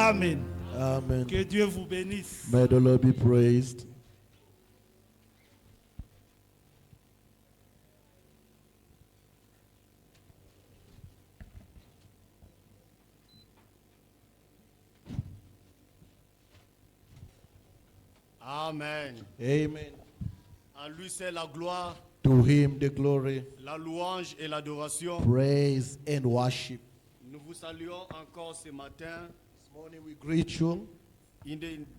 Amen. Amen. Que Dieu vous bénisse. May the Lord be praised. Amen. Amen. En lui c'est la gloire, To him the glory, la louange et l'adoration. praise, and worship. Nous vous saluons encore ce matin This morning we greet you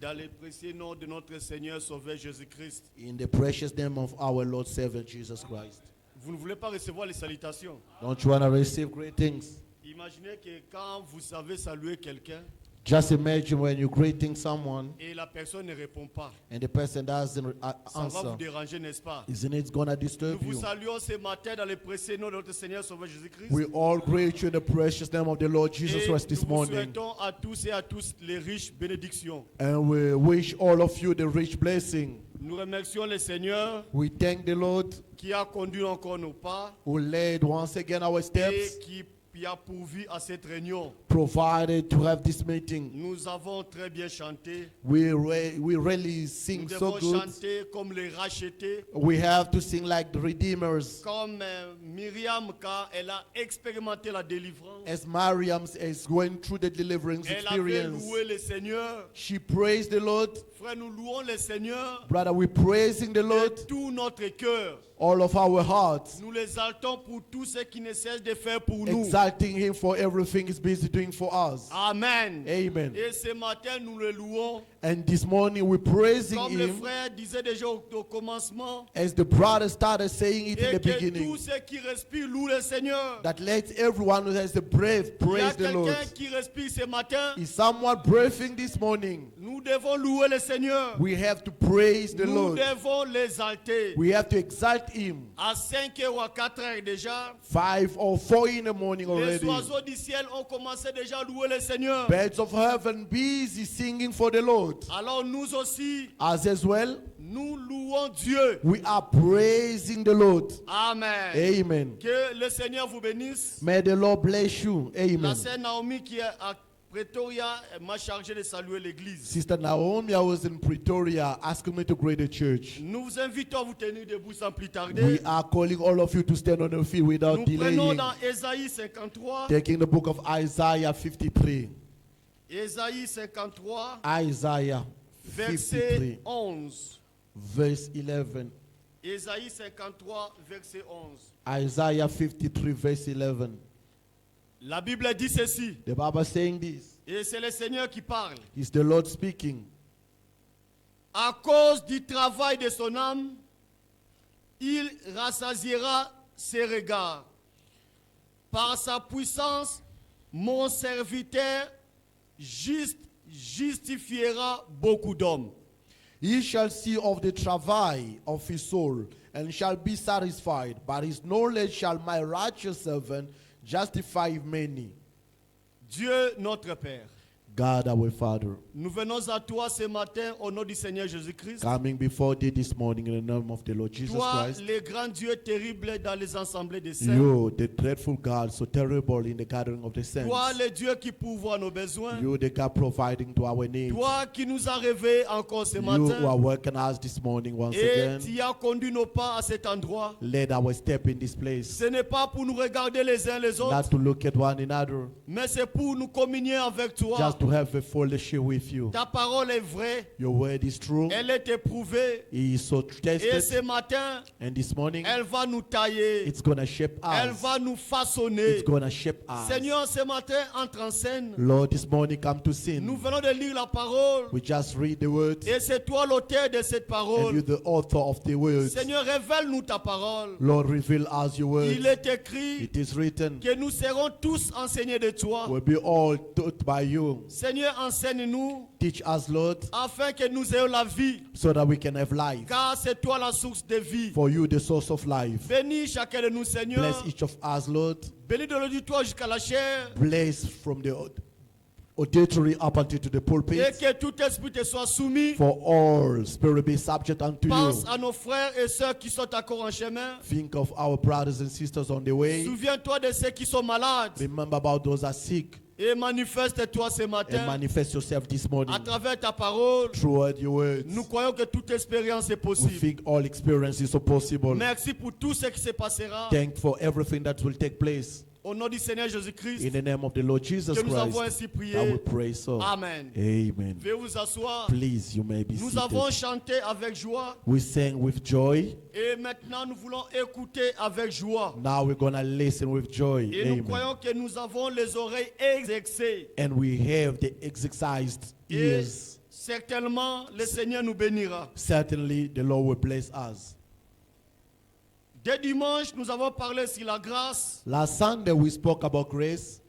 dans le précieux nom de notre Seigneur Sauveur Jésus-Christ. in the precious name of our Lord Savior Jesus Christ. Vous ne voulez pas recevoir les salutations. Don't you want to receive greetings? Imaginez que quand vous savez saluer quelqu'un Just imagine when you're greeting someone et la personne ne répond pas. and the person doesn't Ça va vous answer. déranger, n'est-ce pas? Isn't it going to Nous disturb vous you? saluons ce matin dans le précieux nom de notre Seigneur Sauveur Jésus-Christ. We all greet you in the precious name of the Lord Jesus Et Christ nous this vous morning. souhaitons à tous et à tous les riches bénédictions. And we wish all of you the rich blessing. Nous remercions le Seigneur We thank the Lord qui a conduit encore nos pas who led once again our et steps, qui a pourvu à cette réunion. provided to have this meeting. Nous avons très bien chanté. We really Nous sing devons so good. chanter comme les rachetés, We have to sing like the redeemers. comme Myriam quand elle a expérimenté la délivrance. As Mariam is going through the deliverance Elle avait experience, loué le Seigneur. she praised the Lord. Frère, nous louons le Seigneur Brother, we're praising the Lord, de tout notre cœur. all of our hearts, Nous l'exaltons pour tout ce qu'il ne cesse de faire pour nous. exalting Him for everything He's busy doing for us. Amen. Amen. Et ce matin, nous le louons. And this morning we're praising Comme le Him, frère disait déjà au commencement. as the brother started saying it in Et the que beginning, tous ceux qui respirent louent le Seigneur. that let everyone who has the breath Il y a praise the Lord. quelqu'un qui respire ce matin. Is someone breathing this morning? Nous devons louer le Seigneur. We have to praise the Nous Lord. devons l'exalter. We have to exalt Him. À 5 ou à 4 heures déjà, 5 or 4 in the morning les already. oiseaux du ciel ont commencé déjà à louer le Seigneur. Birds of heaven busy singing for the Lord. Alors nous aussi, As well, nous louons Dieu. we are praising the Lord. Amen. Amen. Que le Seigneur vous bénisse. May the Lord bless you. La Amen. sœur Naomi qui est à Pretoria m'a chargé de saluer l'église. Sister Naomi, I was in Pretoria asking me to greet the church. Nous vous invitons à vous tenir debout sans plus tarder. We are calling all of you to stand on your feet without Nous prenons delaying. dans Ésaïe 53. Taking the book of Isaiah 53. Ésaïe 53, Isaiah verset 53, 11. verse 11. Ésaïe 53, verset 11. Isaiah 53, verse 11. La Bible dit ceci, The Bible saying this. et c'est le Seigneur qui parle. It's the Lord speaking. À cause du travail de son âme, il rassasiera ses regards. Par sa puissance, mon serviteur justifiera beaucoup d'hommes. He shall see of the travail of his soul, and shall be satisfied. By his knowledge shall my righteous servant justify many. Dieu notre Père, God our Father, nous venons à toi ce matin au nom du Seigneur Jésus-Christ. coming before thee this morning in the name of the Lord Jesus Toi, Christ. le grand Dieu terrible dans les assemblées des saints. You, the dreadful God, so terrible in the gathering of the saints. Toi, le Dieu qui pourvoit nos besoins. You, the God providing to our needs. Toi qui nous as réveillés encore ce You who are matin. working us this morning once Et again. tu as conduit nos pas à cet endroit. Led our step in this place. Ce n'est pas pour nous regarder les uns les autres, Not to look at one another, mais c'est pour nous communier avec toi. just to have a fellowship with you. Ta parole est vraie. Your word is true. Elle est éprouvée. He is so Et tested. ce matin, And this morning, elle va nous tailler. it's going to shape Elle us. va nous façonner. It's going to shape us. Seigneur, ce matin, entre en scène. Lord, this morning come to Nous sin. venons de lire la parole. We just read the word. Et c'est toi l'auteur de cette And you're parole. the author of the word. Seigneur, révèle-nous ta parole. Lord, reveal us your word. Il est écrit It is written, que nous serons tous enseignés de toi. we'll be all taught by you. Seigneur, enseigne-nous Teach us, Lord, afin que nous ayons la vie. so that we can have life. Car c'est toi la source de vie. For you, the source of life. Bénis chacun de nous, Seigneur. Bless each of us, Lord. Bénis de l'auditoire jusqu'à la chair. Bless from the auditory up until to the Et pulpit. que tout esprit te soit soumis. For all spirit be subject unto Pense you. à nos frères et sœurs qui sont encore en chemin. Think of our brothers and sisters on the way. Souviens-toi de ceux qui sont malades. Remember about those that are sick. Et manifeste-toi ce and matin manifest yourself this morning à travers ta parole. through your words. Nous croyons que toute expérience est We possible. think all experiences are possible. Merci pour tout ce qui se passera. Thank for everything that will take place. Au nom du Seigneur Jésus-Christ, In the name of the Lord Jesus que nous avons Christ, ainsi I prié. will pray so. Amen. Amen. Veuillez vous asseoir. Please, you may be Nous avons seated. chanté avec joie We sang with joy. et maintenant nous voulons écouter avec joie. Now we're going to listen with joy. Et nous Amen. croyons que nous avons les oreilles exercées. And we have the exercised Et ears. certainement, le Seigneur nous bénira. Certainly, the Lord will bless us. Dès dimanche, nous avons parlé sur la grâce Last Sunday, we spoke about grace,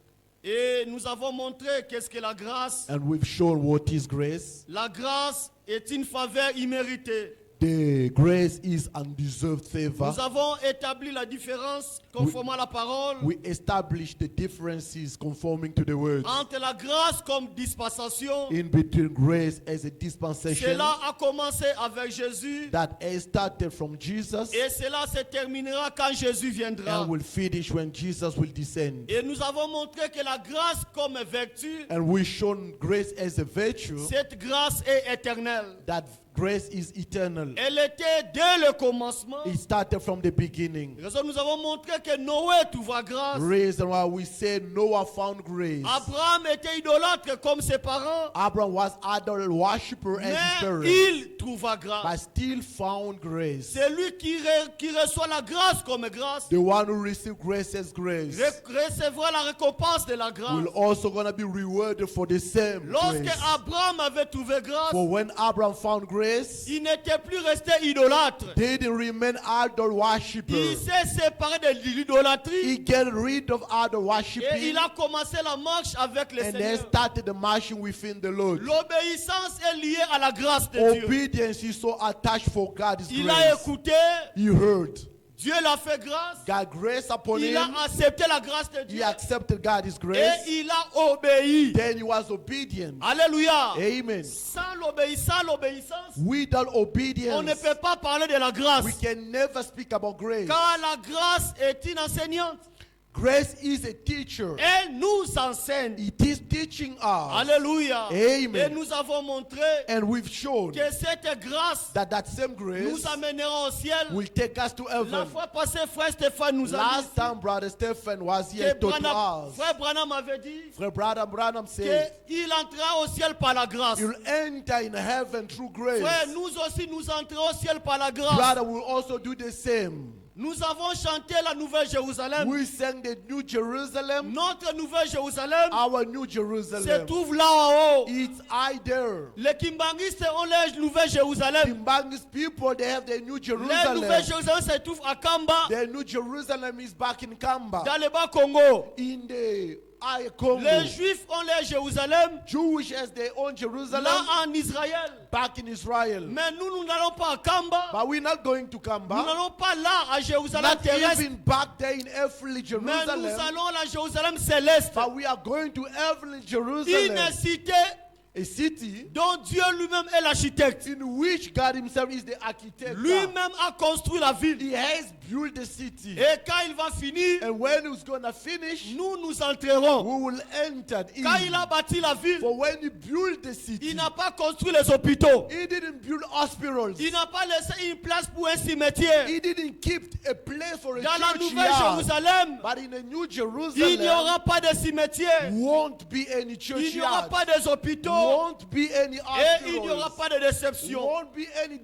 et nous avons montré qu'est-ce que la grâce. and we've shown what is grace. La grâce est une faveur imméritée. The grace is undeserved favor. Nous avons établi la différence conformément à la parole We established the differences conforming to the words entre la grâce comme dispensation. in between grace as a dispensation Cela a commencé avec Jésus that has started from Jesus et cela se terminera quand Jésus viendra. and will finish when Jesus will descend. Et nous avons montré que la grâce comme vertu, And we've shown grace as a virtue, cette grâce est éternelle. that grace is eternal. Elle était dès le commencement. It started from the beginning. Raison, nous avons montré que Noé trouva grâce. Reason why we say Noah found grace. Abraham était idolâtre comme ses parents, Abraham was idol worshipper as his mais parents, il trouva but grâce. still found grace. C'est lui qui reçoit la grâce comme grâce. The one who received grace as grace Recevra la récompense de la grâce. will also gonna be rewarded for the same Lorsque grace. Abraham avait trouvé grâce, For when Abraham found grace, il n'était plus resté idolâtre. they didn't remain idol worshipper. Il s'est séparé de l'idolâtrie He get rid of idol et worshiping il a commencé la marche avec le and then Seigneur. started the marching within the Lord. L'obéissance est liée à la grâce de Dieu. Obedience is so attached for God's Il a grace. écouté, He heard. Dieu l'a fait grâce, God grace upon il him. a accepté la grâce de He Dieu accepted God's et grace. il a obéi. Then he was obedient. Alléluia. Amen. Sans l'obéissance, Without on ne obedience, peut pas parler de la grâce. we can never speak about grace. Car la grâce est une enseignante. Grace is a teacher. Elle nous enseigne. It is teaching us. Alléluia. Amen. Et nous avons montré And we've shown que cette grâce that same grace nous amènera au ciel. will take us to La heaven. fois passée, frère Stéphane nous a Last dit time, Brother Stephen was here que to us. frère Branham avait dit Frère Branham said, qu'il entrera au ciel par la grâce. you'll enter in heaven through grace. Frère, nous aussi nous entrons au ciel par la grâce. Brother will also do the same. Nous avons chanté la Nouvelle Jérusalem. We sang the New Jerusalem. Notre Nouvelle Jérusalem Our New se Jerusalem. trouve là en haut. It's I there. Les Kimbangistes ont la Nouvelle Jérusalem. Zimbabwe's people, they have the New La Jerusalem. Nouvelle Jérusalem se trouve à Kamba, The New Jerusalem is back in Kamba. dans le bas Congo. In the Congo. Les Juifs ont leur Jérusalem Jewish as their own Jerusalem. là en Israël. Back in Israel. Mais nous n'allons pas à Kamba. But we're not going to Nous Kamba. n'allons pas là à Jérusalem Not terrestre. even back there in earthly Mais nous Jerusalem. allons à la Jérusalem céleste. But we are going to heavenly Une Jerusalem. cité A city dont Dieu lui-même est l'architecte. in which God himself is the architect. Lui-même a construit la ville. He has built the city. Et quand il va finir, And when he's going to finish, nous entrerons. we will enter in. Quand il a bâti la ville, For when he built the city, il n'a pas construit les hôpitaux. he didn't build hospitals. Il n'a pas laissé une place pour un cimetière. He didn't keep a place for a Dans la Nouvelle churchyard. Jérusalem, But in the New il n'y Jerusalem, aura pas de cimetière. won't be any Il n'y aura churchyard. pas des hôpitaux. Won't be any Et il n'y aura hospitals. pas de déception. Won't be any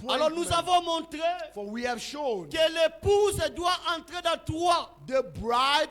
Alors nous disappointment. avons montré For we have shown que l'épouse doit entrer dans toi. the bride,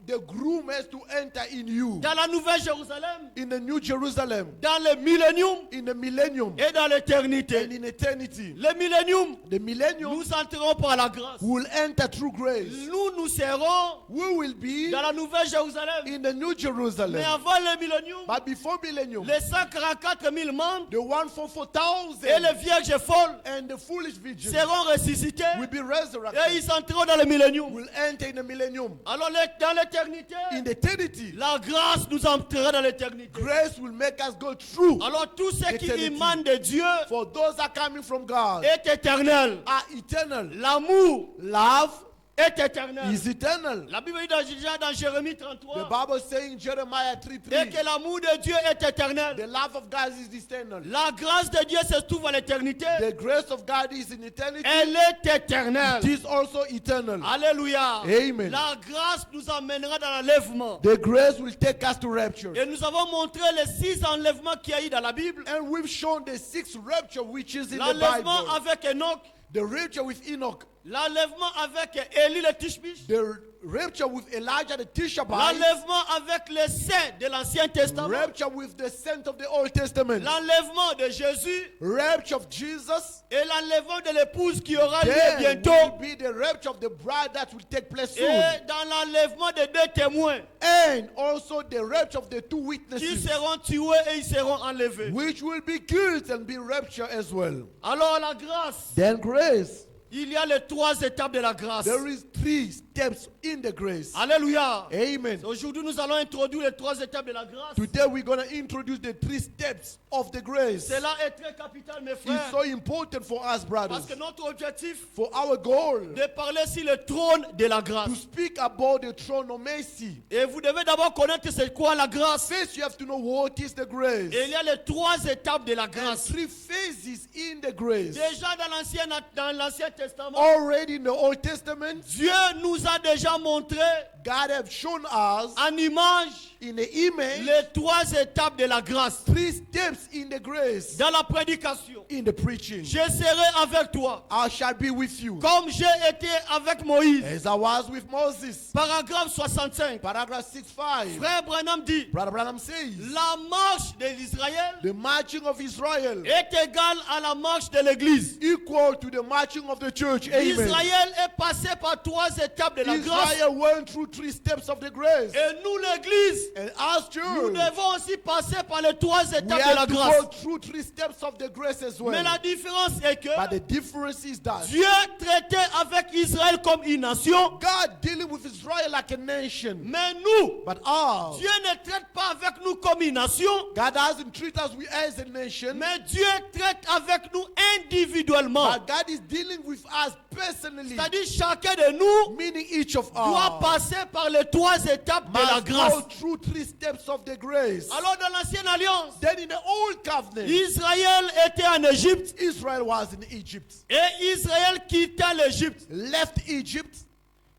the groom has to enter in you. Dans la Nouvelle Jérusalem, In the New Jerusalem, dans le millénium in the millennium, et dans and l'éternité. in eternity. Le millénium, The millennium nous entrerons par la grâce. will enter through grace. Nous serons We will be dans la Nouvelle Jérusalem. in the New Mais Jerusalem. avant le millénium, But before millennium, les 144 000 membres the 144,000 et les vierges folles and the foolish virgins seront ressuscités will be et resurrected. ils entreront dans le millénium. Will enter in the millennium. Alors dans l'éternité, In eternity, la grâce nous entrera dans l'éternité. grace will make us go through. Alors tout ce qui Eternity. émane de Dieu For those that are coming from God est éternel. are eternal. L'amour Love est éternel. is eternal. La Bible dit déjà dans Jérémie The 33 Bible saying in Jeremiah et 3:3, que l'amour de Dieu est éternel. the love of God is eternal. La grâce de Dieu se trouve à l'éternité. The grace of God is in eternity. Elle est éternelle. It is also eternal. Alléluia. Amen. La grâce nous amènera dans l'enlèvement. The grace will take us to rapture. Et nous avons montré les 6 enlèvements qu'il y a eu dans la Bible. And we've shown the 6th rapture which is in the L'enlèvement Bible. avec Enoch. The rapture with Enoch. L'enlèvement avec Élie le Tishbish. The rapture with Elijah the Tishabite. L'enlèvement avec les saints de l'Ancien Testament. Rapture with the saints of the Old Testament. L'enlèvement de Jésus. Rapture of Jesus. Et l'enlèvement de l'épouse qui aura lieu Then bientôt. will be the rapture of the bride that will take place soon. Et dans l'enlèvement des 2 témoins And also the rapture of the 2 qui witnesses, seront tués et ils seront enlevés. which will be killed and be raptured as well. Alors la grâce, Then grace. il y a les 3 étapes de la grâce. There is 3 steps in the grace. Alléluia. Amen. Aujourd'hui, nous allons introduire les 3 étapes de la grâce. Today we're going to introduce the 3 steps of the grace. Cela est très capital, mes It's frères. so important for us, brothers. Parce que notre objectif, For our goal de parler sur le trône de la grâce. to speak about the throne of mercy. Et vous devez d'abord connaître c'est quoi la grâce. First, you have to know what is the grace. Et il y a les 3 étapes de la And grâce. 3 phases in the grace. Déjà dans l'Ancien Testament, Already in the Old Testament, Dieu nous a déjà montré God has shown us en image in the image les 3 étapes de la grâce. 3 steps in the grace. Dans la prédication, In the preaching, je serai avec toi I shall be with you. comme j'ai été avec Moïse. As I was with Moses. Paragraphe 65. Paragraph 6:5. Frère Branham dit, Brother Branham says, la marche de l'Israël the marching of Israel est égale à la marche de l'Église. equal to the marching of the church. Amen. Israël est passé par 3 étapes de la grâce. Israel went through 3 steps of the grace. Et nous, l'Église, And as nous church, devons aussi passer par les 3 we étapes de la have to grâce. go through 3 steps of the grace as Mais la well. différence est que But the difference is that Dieu traitait avec Israël comme une nation. God dealing with Israel like a nation. Mais nous, But us, Dieu ne traite pas avec nous comme une nation. God doesn't treat us as a nation. Mais Dieu traite avec nous individuellement. But God is dealing with us personally. C'est-à-dire chacun de nous Meaning each of doit us passer par les 3 étapes de la must grâce. go through 3 steps of the grace. Alors dans l'ancienne alliance, Then in the old covenant, Israël était en Égypte Israel was in Egypt. et Israël quittait l'Égypte. Left Egypt.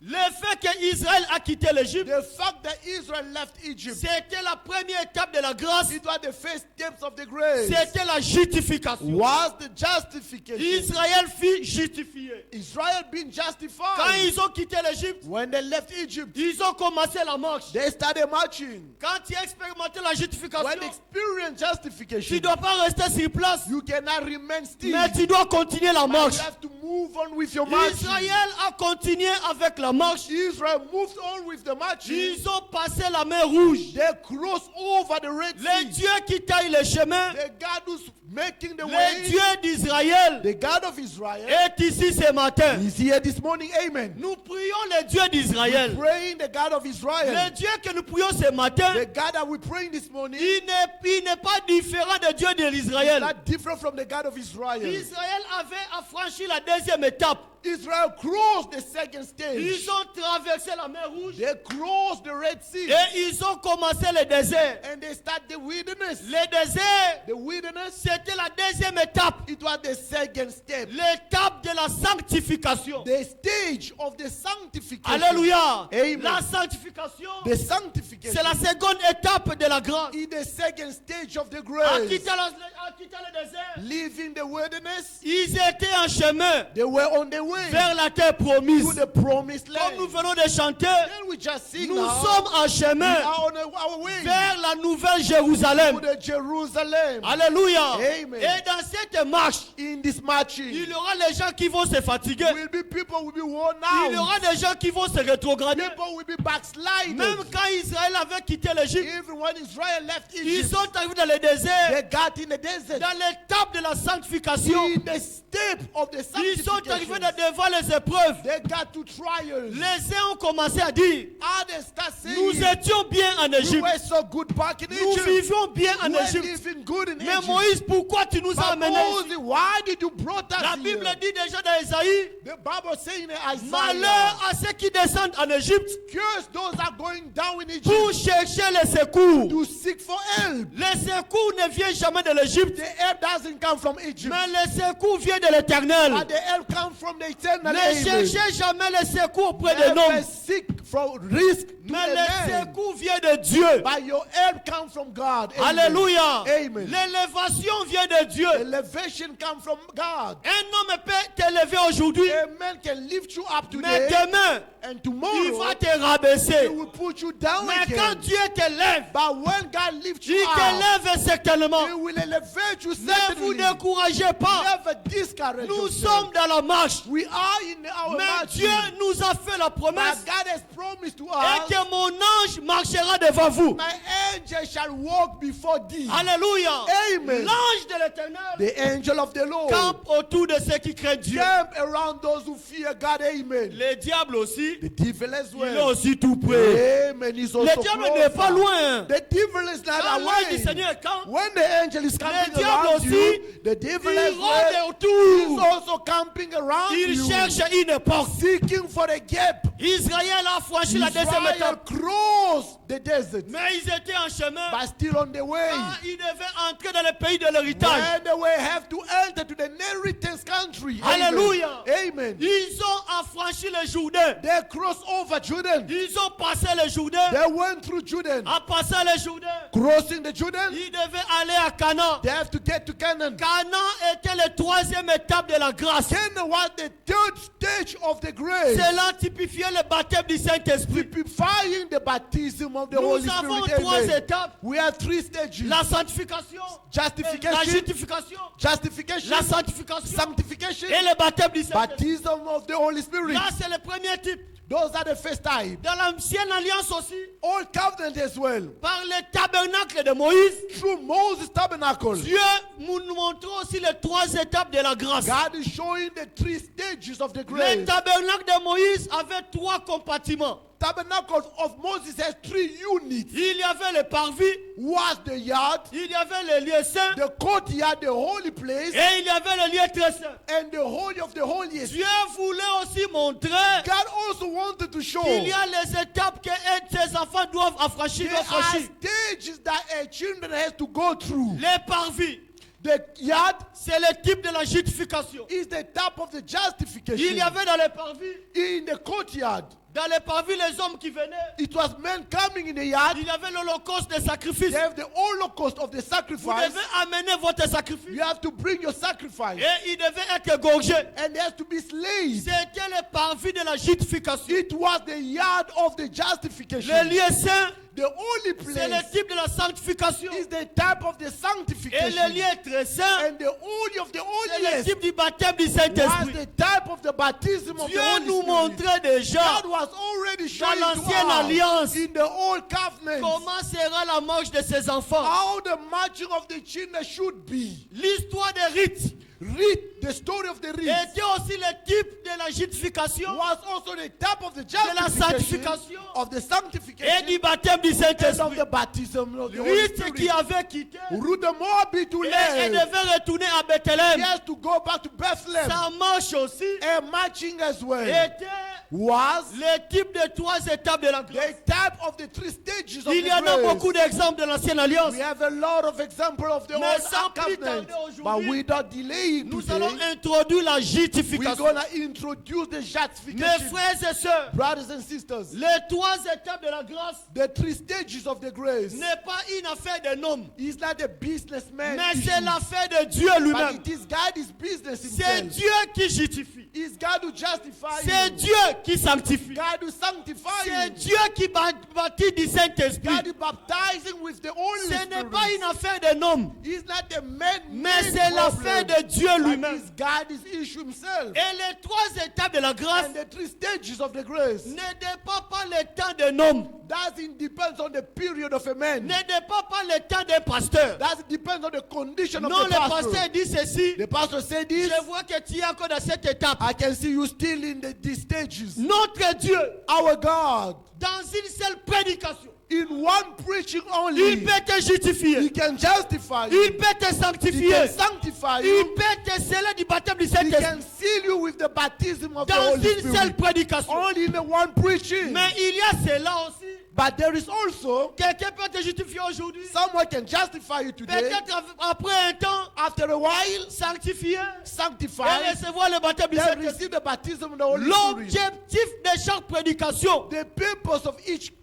Le fait qu'Israël a quitté l'Égypte, The fact that Israel left Egypt, c'était la première étape de la grâce. it was the first steps of the grace. C'était la justification. Was the justification. Israël fut justifié. Israel being Quand justified. ils ont quitté l'Égypte, When they left Egypt, ils ont commencé la marche. they started marching. Quand tu as expérimenté la When justification, they experienced tu justification, ne dois pas rester sur place, you cannot remain still. mais tu dois continuer la But marche. you have to move on with your marching. Israël a continué avec la marche. Israel moved on with the marching. Ils ont passé la mer rouge. They crossed over the Red Le Sea. Dieu qui taille le chemin, The God who's making the le way, Dieu d'Israël, the God of Israel, est ici ce matin. is here this morning. Amen. Nous prions le Dieu d'Israël. Praying the God of Le Israel. Dieu que nous prions ce matin, The God that we're praying this morning il n'est pas différent de Dieu de is l'Israël. not different from the God of Israel. Israël avait à franchir la 2e étape. Israel crossed the second stage. Ils ont traversé la mer rouge They crossed the Red Sea. et ils ont commencé le désert. And they start the wilderness. Le désert, The wilderness, c'était la 2e étape. it was the second step. L'étape de la sanctification. The stage of the sanctification. Alléluia. Amen. La sanctification, The sanctification c'est la seconde étape de la grâce. is the second stage of the En grace. quittant le désert, Leaving the wilderness, ils étaient en chemin they were on the way vers la terre to promise. the promised Comme nous land. venons de chanter, Then we just sing nous now. sommes en We chemin are on our way vers la nouvelle Jérusalem. to the Jerusalem. Alléluia. Amen. Et dans cette marche, In this marching, il y aura les gens qui vont se fatiguer. will be people will be worn Il y out. aura des gens qui vont se rétrograder. People will be backsliding. Même quand Israël avait quitté l'Égypte, Even when Israel left ils Egypt, sont arrivés dans le désert, they got in the desert. dans l'étape de la sanctification. In the step of the Ils Ils sont arrivés sanctification. devant les épreuves. They got to trials. Les uns ont commencé à dire, Others start nous saying, étions bien en we Égypte. were so good back in Nous Egypt. vivions bien en We were Égypte. living good in Mais Egypt. Moïse, pourquoi tu nous as But amenés ici? Moses, why did you brought us La here? Bible dit déjà dans Isaïe, The Bible saying in Isaiah, malheur à ceux qui descendent en Égypte curse those that are going down in Egypt pour chercher les secours. to seek for help. Les secours ne viennent jamais de l'Égypte, The help doesn't come from Egypt, mais les secours viennent de l'Éternel. but the help comes from the eternal. Ne Amen. cherchez jamais les secours auprès de Never l'homme, seek for risk to mais a les man, secours viennent de Dieu. but your help comes from God. Amen. Alléluia. Amen. L'élévation vient de Dieu. Elevation comes from God. Un homme peut t'élever aujourd'hui, A man can lift you up mais today, demain, and il tomorrow va te he rabaisser. will put you down Mais quand again. Dieu t'élève, But when God lifts you il up, t'élève certainement. he will elevate you Ne vous certainly. découragez pas. Never discourage Nous yourself. sommes dans la marche. We are in our Mais march. Dieu nous a fait la promesse But God has promised to et us, que mon ange marchera devant vous. my angel shall walk before thee. Alléluia. Amen. L'ange de l'Éternel The angel of the Lord campe autour de ceux qui craignent Dieu. camp around those who fear God. Amen. Les diables aussi, The devil as il est well. aussi tout près. Amen. He's Le also diable n'est pas closer. loin. The devil is not Quand l'ange du away. Seigneur campe, When the angel is camping diable around aussi, you, the devil as il well rôde autour. is also camping around Il you, cherche une porte. seeking for a gap. Israël a franchi la deuxième Israel étape. crossed the desert, Mais ils étaient en chemin. but still on the way. Ah, ils devaient entrer dans le pays de l'héritage. And they will have to enter to the inheritance country. Hallelujah. Amen. Ils ont affranchi le Jourdain. They crossed over Jordan. Ils ont passé le Jourdain. They went through Jordan. En passant le Jourdain, Crossing the Jordan, ils devaient aller à Canaan. they have to get to Canaan. Canaan était la troisième étape de la grâce. Canaan was the third stage of the grace, Cela typifiait le baptême du Saint-Esprit. typifying the baptism of the Nous Holy avons Spirit. trois Amen. étapes. We have three stages: La sanctification, la justification, justification, justification, la sanctification sanctification, et le baptême du Saint-Esprit. baptism of the Holy Spirit. Là, c'est le premier type. Those are the first type. Dans l'ancienne alliance aussi, Old covenant as well. par le tabernacle de Moïse, Through Moses' tabernacle, Dieu nous montre aussi les trois étapes de la grâce. God is showing the three stages of the Le grace. tabernacle de Moïse avait trois compartiments. Tabernacle of Moses has three units. Il y avait le parvis, Was the yard, il y avait le lieu saint the courtyard, the holy place, et il y avait le lieu très saint. and the holy of the holiest. Dieu voulait aussi montrer God also wanted to show qu'il y a les étapes que ses enfants doivent affranchir. there are stages that a children has to go through. Les parvis, The yard c'est le type de la justification. is the type of the Il y justification. avait dans les parvis, In the courtyard, les hommes qui venaient. it was men coming in the yard. Il y avait l'holocauste des sacrifices. They have the holocaust of the Vous sacrifice. devez amener votre sacrifice. You have to bring your sacrifice, Et il devait être égorgé. and there has to be slain. C'était le parvis de la justification. It was the yard of the Le justification. lieu saint, The holy c'est le place type de la sanctification. is the type of the Et sanctification. le lieu très saint, And the holy of the c'est le holiest type du baptême du was Saint-Esprit. the type of the baptism of the Dieu Holy nous Spirit. montrait déjà God was already showing to l'ancienne alliance us in the old covenant comment sera la marche de ses enfants. how the marching of the children should be. L'histoire des rites Read the story of the reeds. était aussi le type de la justification Was also the type of the la justification sanctification of the et sanctification du baptême du and of Saint-Esprit. the baptism of the Holy Rite qui Spirit. avait quitté Ruth the Moabite to et live. devait retourner à He Bethléem. has to go back to Bethlehem. Sa marche aussi And marching as well était was le type de trois étapes de la grâce. the type of the three stages of Il y en a the beaucoup grace. d'exemples de l'ancienne alliance. We have a lot of examples of the Mais old sans plus covenant, tarder aujourd'hui, but without delaying Nous today, allons introduire la we're justification. gonna introduce the Mes justification. frères et sœurs, Brothers and sisters, les trois étapes de la grâce the three stages of the grace n'est pas une affaire d'un homme, is not a businessman mais issue, c'est l'affaire de Dieu but lui-même. it is God's business C'est himself. Dieu qui justifie. It's God who justifies C'est you. Dieu qui sanctifie. God who sanctifies C'est you. Dieu qui baptise du Saint-Esprit. God who baptizing with the Holy Ce n'est Spirit. pas une affaire d'un homme, It's not the man, mais c'est l'affaire de Dieu lui-même. It's God's issue himself. Et les 3 étapes de la grâce And the 3 stages of the grace ne dépendent pas le temps d'un homme, doesn't depend on the period of a man. ne dépendent pas le temps d'un pasteur. That depends on the condition Non, of le the pastor. pasteur dit ceci. The pastor said this. Je vois que tu es encore dans cette étape. I can see you still in these stages. Notre Dieu, Our God, dans une seule prédication, in one preaching il only, peut te He justifier, can justify il you. peut te He sanctifier, can sanctify il you. peut te sceller du baptême du He Saint-Esprit. can seal you with the baptism of the Dans Holy une seule Spirit. prédication. Only in the one preaching. Mais il y a cela aussi. But there is also Quelqu'un peut te justifier aujourd'hui. someone can justify you today. Peut-être après un temps, After a while, sanctifier sanctify, et recevoir le baptême du then Saint-Esprit. receive the baptism of the Holy Spirit. L'objectif de chaque prédication The purpose of each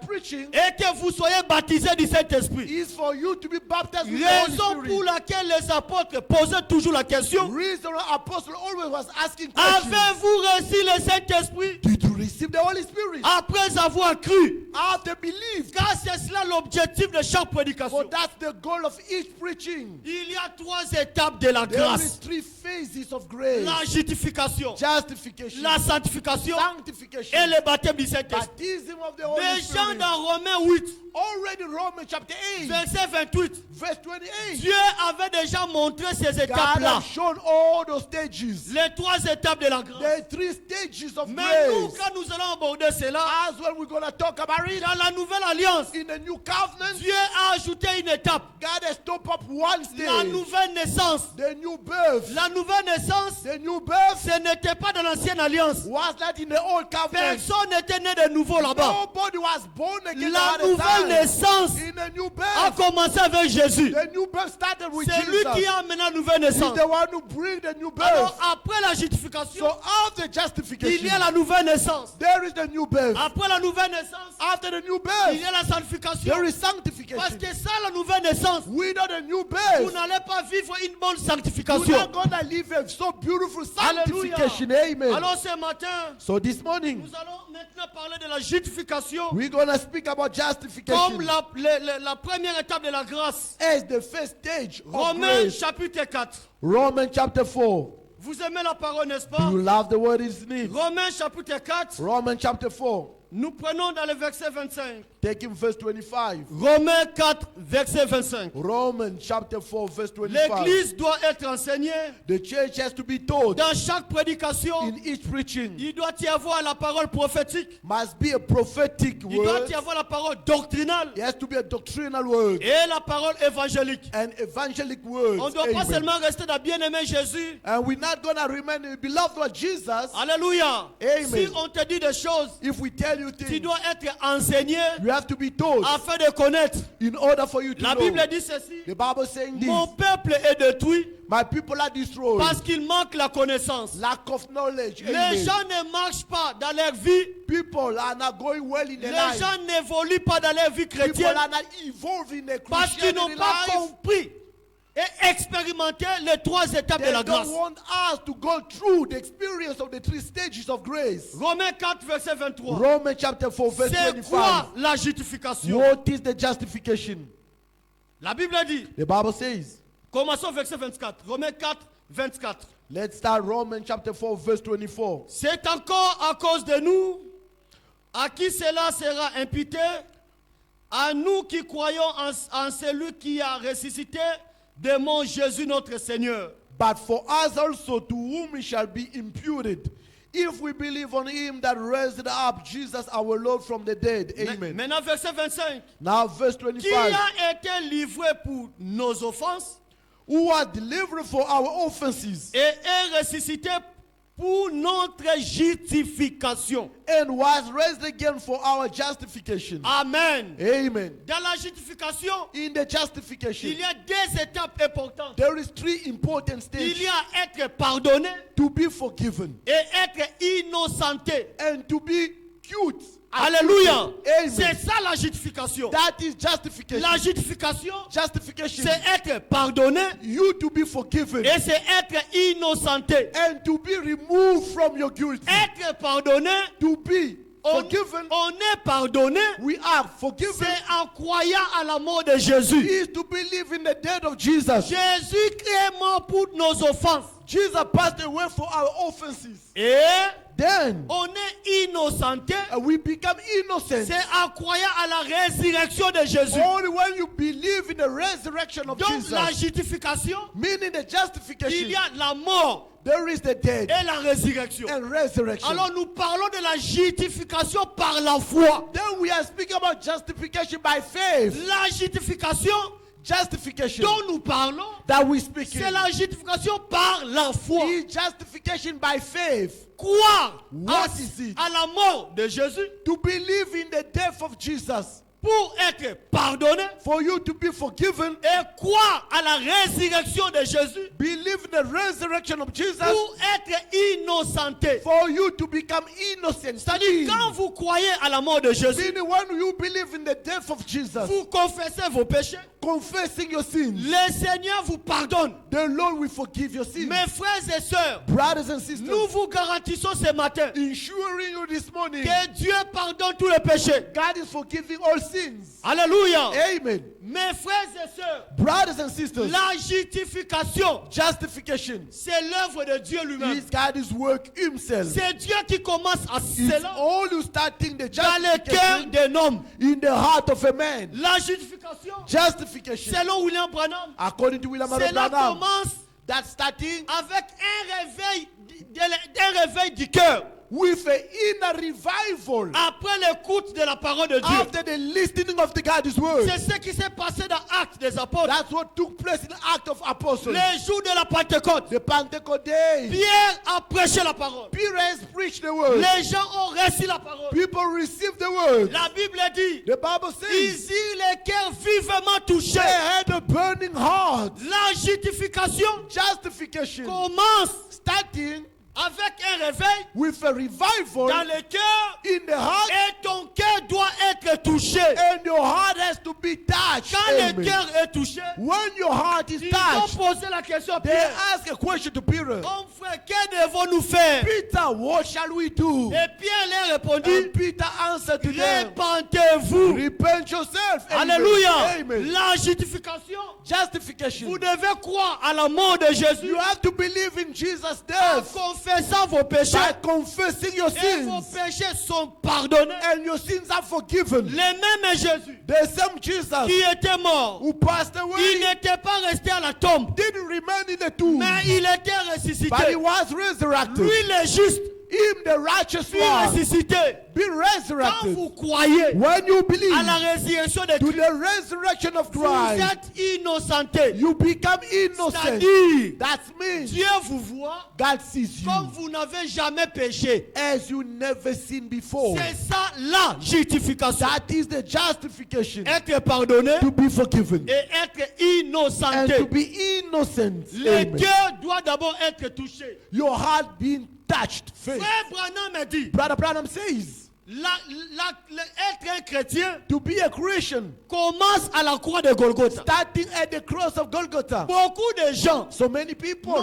preaching est que vous soyez baptisés du Saint-Esprit. is for you to be baptized with the Holy Raison pour Spirit. laquelle les apôtres posaient toujours la question: Reason the apostle always was asking questions. avez-vous reçu le Saint-Esprit Did you receive the Holy Spirit? après avoir cru? After belief. Car c'est cela l'objectif de chaque For prédication. that's the goal of each preaching. Il y a 3 étapes de la There grâce: is 3 phases of grace. la justification, Justification, la sanctification sanctification, et le baptême du Saint-Esprit. baptism of the Holy Déjà Spirit. dans Romains 8, Already Romans chapter 8, verset 28, verse 28. Dieu avait déjà montré ces God étapes-là. has shown all those stages. Les 3 étapes de la grâce. The 3 stages of Mais nous, grace. quand nous allons aborder cela, As well, we're going to talk about it. dans la nouvelle alliance, In the new covenant, Dieu a ajouté une étape: God has top up one la stage. nouvelle naissance. The new birth. La nouvelle naissance, The new birth ce n'était pas dans l'ancienne alliance. was not in the old covenant. Personne n'était né de nouveau là-bas. Nobody was born again La at the nouvelle time. naissance In the new a birth, commencé avec Jésus. the new birth started with C'est lui Jesus. qui a amené la nouvelle He's naissance. the one who brings the new Alors birth. après la justification, So after il y justification, a la nouvelle naissance. there is the new birth. Après la nouvelle naissance, After the new il y birth, a la sanctification. there is Parce sanctification. que ça, la nouvelle naissance, Without the new vous birth, n'allez pas vivre une bonne you're sanctification. not going to live a so beautiful Alléluia. sanctification. Amen. Alors ce matin, So this morning, nous allons maintenant parler de la justification we're going to speak about comme justification la première étape de la grâce. as the first stage of Romains grace. chapitre 4. Romans chapter 4. Vous aimez la parole, n'est-ce pas? Do you love the word is in it? Romains chapitre 4. Romans chapter 4. Nous prenons dans le verset 25. Taking verse 25. Romains 4, verset 25. Romans chapter 4, verse 25. L'église doit être enseignée The church has to be taught dans chaque prédication. in each preaching. Il doit y avoir la parole prophétique. Must be a prophetic Il doit word. y avoir la parole doctrinale It has to be a doctrinal word. et la parole évangélique. An evangelic word. On ne doit pas seulement rester dans bien-aimé Jésus. And we're not going to remain in beloved Lord Jesus Alléluia. Amen. Si on te dit des choses, if we tell you tu things. dois être enseigné You have to be told afin de connaître. in order for you to La know. Bible dit ceci: The Bible saying this. mon peuple est détruit My people are destroyed. parce qu'il manque la connaissance. Lack of knowledge. Les Amen. gens ne marchent pas dans leur vie. People are not going well in their Les life. gens n'évoluent pas dans leur vie People chrétienne are not evolved in their parce qu'ils n'ont Christianity pas life. compris et expérimenté les 3 étapes de They la grâce. don't want us to go through the experience of the 3 stages of grace. Romains 4, verset 23. Romans chapter 4, verse C'est 25. quoi la justification? What is the justification? La Bible dit, The Bible says, commençons verset 24. Romains 4, 24. let's start Romans chapter 4, verse 24. C'est encore à cause de nous à qui cela sera imputé, à nous qui croyons en celui qui a ressuscité de mon Jésus notre Seigneur. But for us also, to whom it shall be imputed, if we believe on him that raised up Jesus our Lord from the dead. Amen. Maintenant verset 25. Now verse Qui 25. a été livré pour nos offenses Who was delivered for our offenses et est ressuscité pour notre justification. and was raised again for our justification. Amen. Amen. Dans la justification, In the justification, il y a 2 étapes importantes. there is 3 important Il stages: y a être pardonné to be forgiven et être innocenté. and to be cute. Alléluia. Amen. C'est ça la justification. That is justification. La justification, Justification. c'est être pardonné You to be forgiven et c'est être innocenté. and to be removed from your guilt. Être pardonné, To be on forgiven, est pardonné, we are forgiven. c'est en croyant à la mort de Jésus. Is to believe in the death of Jesus. Jésus qui est mort pour nos offenses. Jesus passed away for our offenses. Et Then on est innocenté, we become innocent. c'est en croyant à la résurrection de Jésus. Only when you believe in the resurrection of Donc Jesus, la justification, meaning the il justification, y a la mort there is the death et la résurrection. and resurrection. Alors nous parlons de la justification par la foi. Then we are speaking about justification by faith. La justification Justification dont nous parlons, that we speak c'est in la justification par la foi. is justification by faith. Croire What is it? à la mort de Jésus To believe in the death of Jesus, pour être pardonné for you to be forgiven, et croire à la résurrection de Jésus believe in the resurrection of Jesus, pour être innocenté. for you to become innocent. C'est-à-dire quand vous croyez à la mort de Jésus, Meaning when you believe in the death of Jesus, vous confessez vos péchés, confessing your sins, le Seigneur vous pardonne. the Lord will forgive your sins. Mes frères et sœurs, Brothers and sisters, nous vous garantissons ce matin ensuring you this morning, que Dieu pardonne tous les péchés. God is forgiving all sins. Alléluia. Amen. Mes frères et sœurs, Brothers and sisters, la justification, justification c'est l'œuvre de Dieu lui-même. is God's work himself. C'est Dieu qui commence à It's cela all you starting the dans le cœur justification d'un homme. in the heart of a man. La justification, Justification, selon William Branham, according to William cela Branham, commence that starting avec un réveil du cœur. with an inner revival Après l'écoute de la parole de Dieu. after the listening of the God's word. C'est ce qui s'est passé dans Actes des Apôtres. That's what took place in the Act of Apostles. Les jours de la Pentecôte. The Pentecost day. Pierre a prêché la parole. Peter has preached the word. Les gens ont reçu la parole. People received the word. La Bible dit, The Bible says ils eurent les cœurs vivement they touchés. had a burning heart. La justification Justification commence starting avec un réveil with a revival dans le cœur in the heart, et ton cœur doit être touché. and your heart has to be touched. Quand le Amen. cœur est touché, When your heart is ils ont touched, posé la question à they Pierre. ask a question to Peter. Mon frère, que devons-nous faire? Peter, what shall we do? Et Pierre leur répondit, And Peter answered to them, répentez-vous. repent yourself. Amen. Alléluia. Amen. La justification. Justification. Vous devez croire à la mort de Jésus You have to believe in Jesus' en death confessant vos péchés. by confessing your Et vos sins, péchés sont pardonnés. and your sins are forgiven. Le même Jésus The same Jesus qui était mort, who passed il away n'était pas resté à la tombe, didn't remain in the tomb, mais il était but he ressuscité. was resurrected. Lui le juste, Him, the righteous lui one, ressuscité. be Quand resurrected. vous croyez When you believe à la résurrection de to Christ, the resurrection of vous Christ, êtes innocenté. you become innocent. C'est-à-dire, That means Dieu vous voit God sees comme you vous n'avez jamais péché. as you never seen before. C'est ça la justification. That is the justification, Être pardonné to be forgiven et être and innocenté. to be innocent. Le Amen. cœur doit d'abord être touché. Your heart being touched. Faith. Frère Branham me dit, Brother Branham says, être un chrétien to be a Christian, commence à la croix de Golgotha. starting at the cross of Golgotha. Beaucoup de gens So many people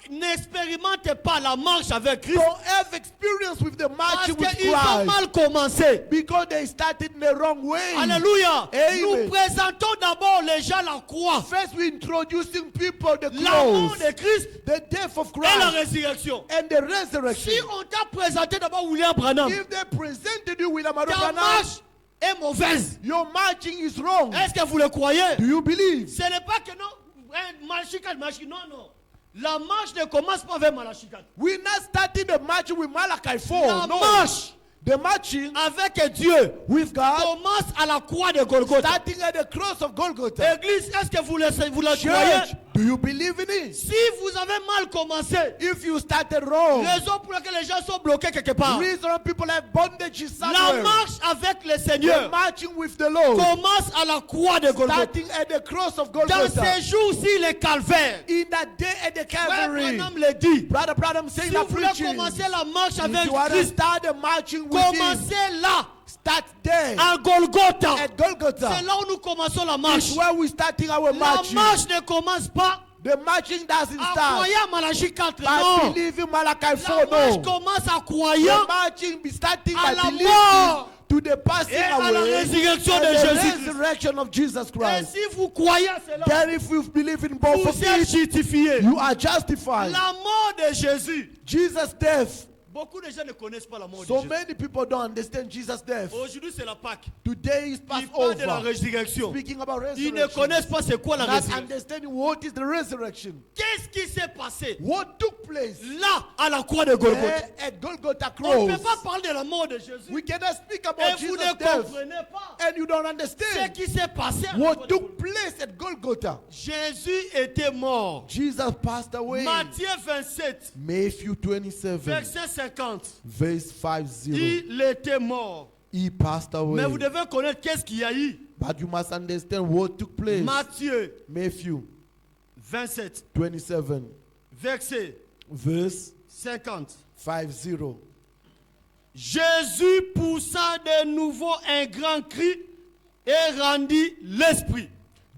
n'expérimentent pas la marche avec Christ don't have experience with the parce marching with qu'ils ont Christ mal commencé. because they started in the wrong way. Alléluia. Amen. Nous présentons d'abord les gens la croix, First, we introducing people the la mort cross, de Christ the death of et la Christ, résurrection. and the resurrection. Si on t'a présenté d'abord William Branham, If they presented you with a ta Branham, marche est mauvaise. your marching is wrong. Est-ce que vous le croyez? Do you believe? Ce n'est pas que non, Malachicat, non, non. La marche ne commence pas avec Malachicat. We're not starting the marching with Malachi 4. La No. marche The marching avec Dieu with God, commence à la croix de Golgotha. starting at the cross of Golgotha. Église, est-ce que vous la Church, croyez? do you believe in it? Si vous avez mal commencé, If you started wrong, raison pour laquelle les gens sont bloqués quelque part. reason people have bondages La somewhere. marche avec le The Seigneur marching with the Lord, commence à la croix de Golgotha. starting at the cross of Dans Golgotha. ces jours-ci, les calvaires, In that day at the Frère Calvary, Branham le dit. Brother Branham saying Si that vous voulez preaching, commencer la marche if avec you want to Christ, start the marching with Him, commencez là. Start there à Golgotha. at Golgotha. C'est là où nous commençons la marche. It's where we're starting our La marching. marche ne commence pas The marching doesn't à start croyant Malachie 4. by Non. believing Malachi La 4. marche No. commence à The croyant marching be starting à by la believing mort to the passing et à la away résurrection and de the Jésus. resurrection of Jesus Et Christ. si vous croyez à cela, Then if you believe in both vous of êtes it, justifiés. you are justified. La mort de Jésus. Jesus' death. Beaucoup de gens ne connaissent pas la mort de So Jésus. many people don't understand Jesus' death. Aujourd'hui, c'est la Pâque. Today is Ils parlent de la Passover. résurrection. Speaking about Ils ne resurrection. connaissent pas c'est quoi la Not résurrection. understanding what is the resurrection. Qu'est-ce qui s'est passé What took place là à la croix de Golgotha? there at Golgotha On ne peut Cross. pas parler de la mort de Jésus We cannot speak et about vous Jesus' ne death comprenez pas and you don't ce understand qui s'est passé à la croix what de took Golgotha. place at Golgotha. Jésus était mort. Jesus passed away. Matthieu 27, Matthew 27, verset 50. verse 50. Il était mort. He passed away. Mais vous devez connaître qu'est-ce qu'il y a eu. But you must understand what took place. Matthieu Matthew 27, 27, verset verse 50. 50. Jésus poussa de nouveau un grand cri et rendit l'esprit.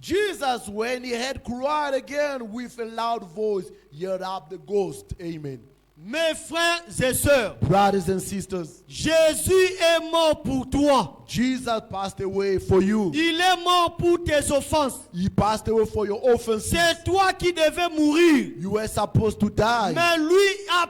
Jesus, when he had cried again with a loud voice, yelled up the ghost. Amen. Mes frères et sœurs, Brothers and sisters, Jésus est mort pour toi. Jesus passed away for you. Il est mort pour tes offenses. He passed away for your offenses. C'est toi qui devais mourir. You were supposed to die. Mais lui a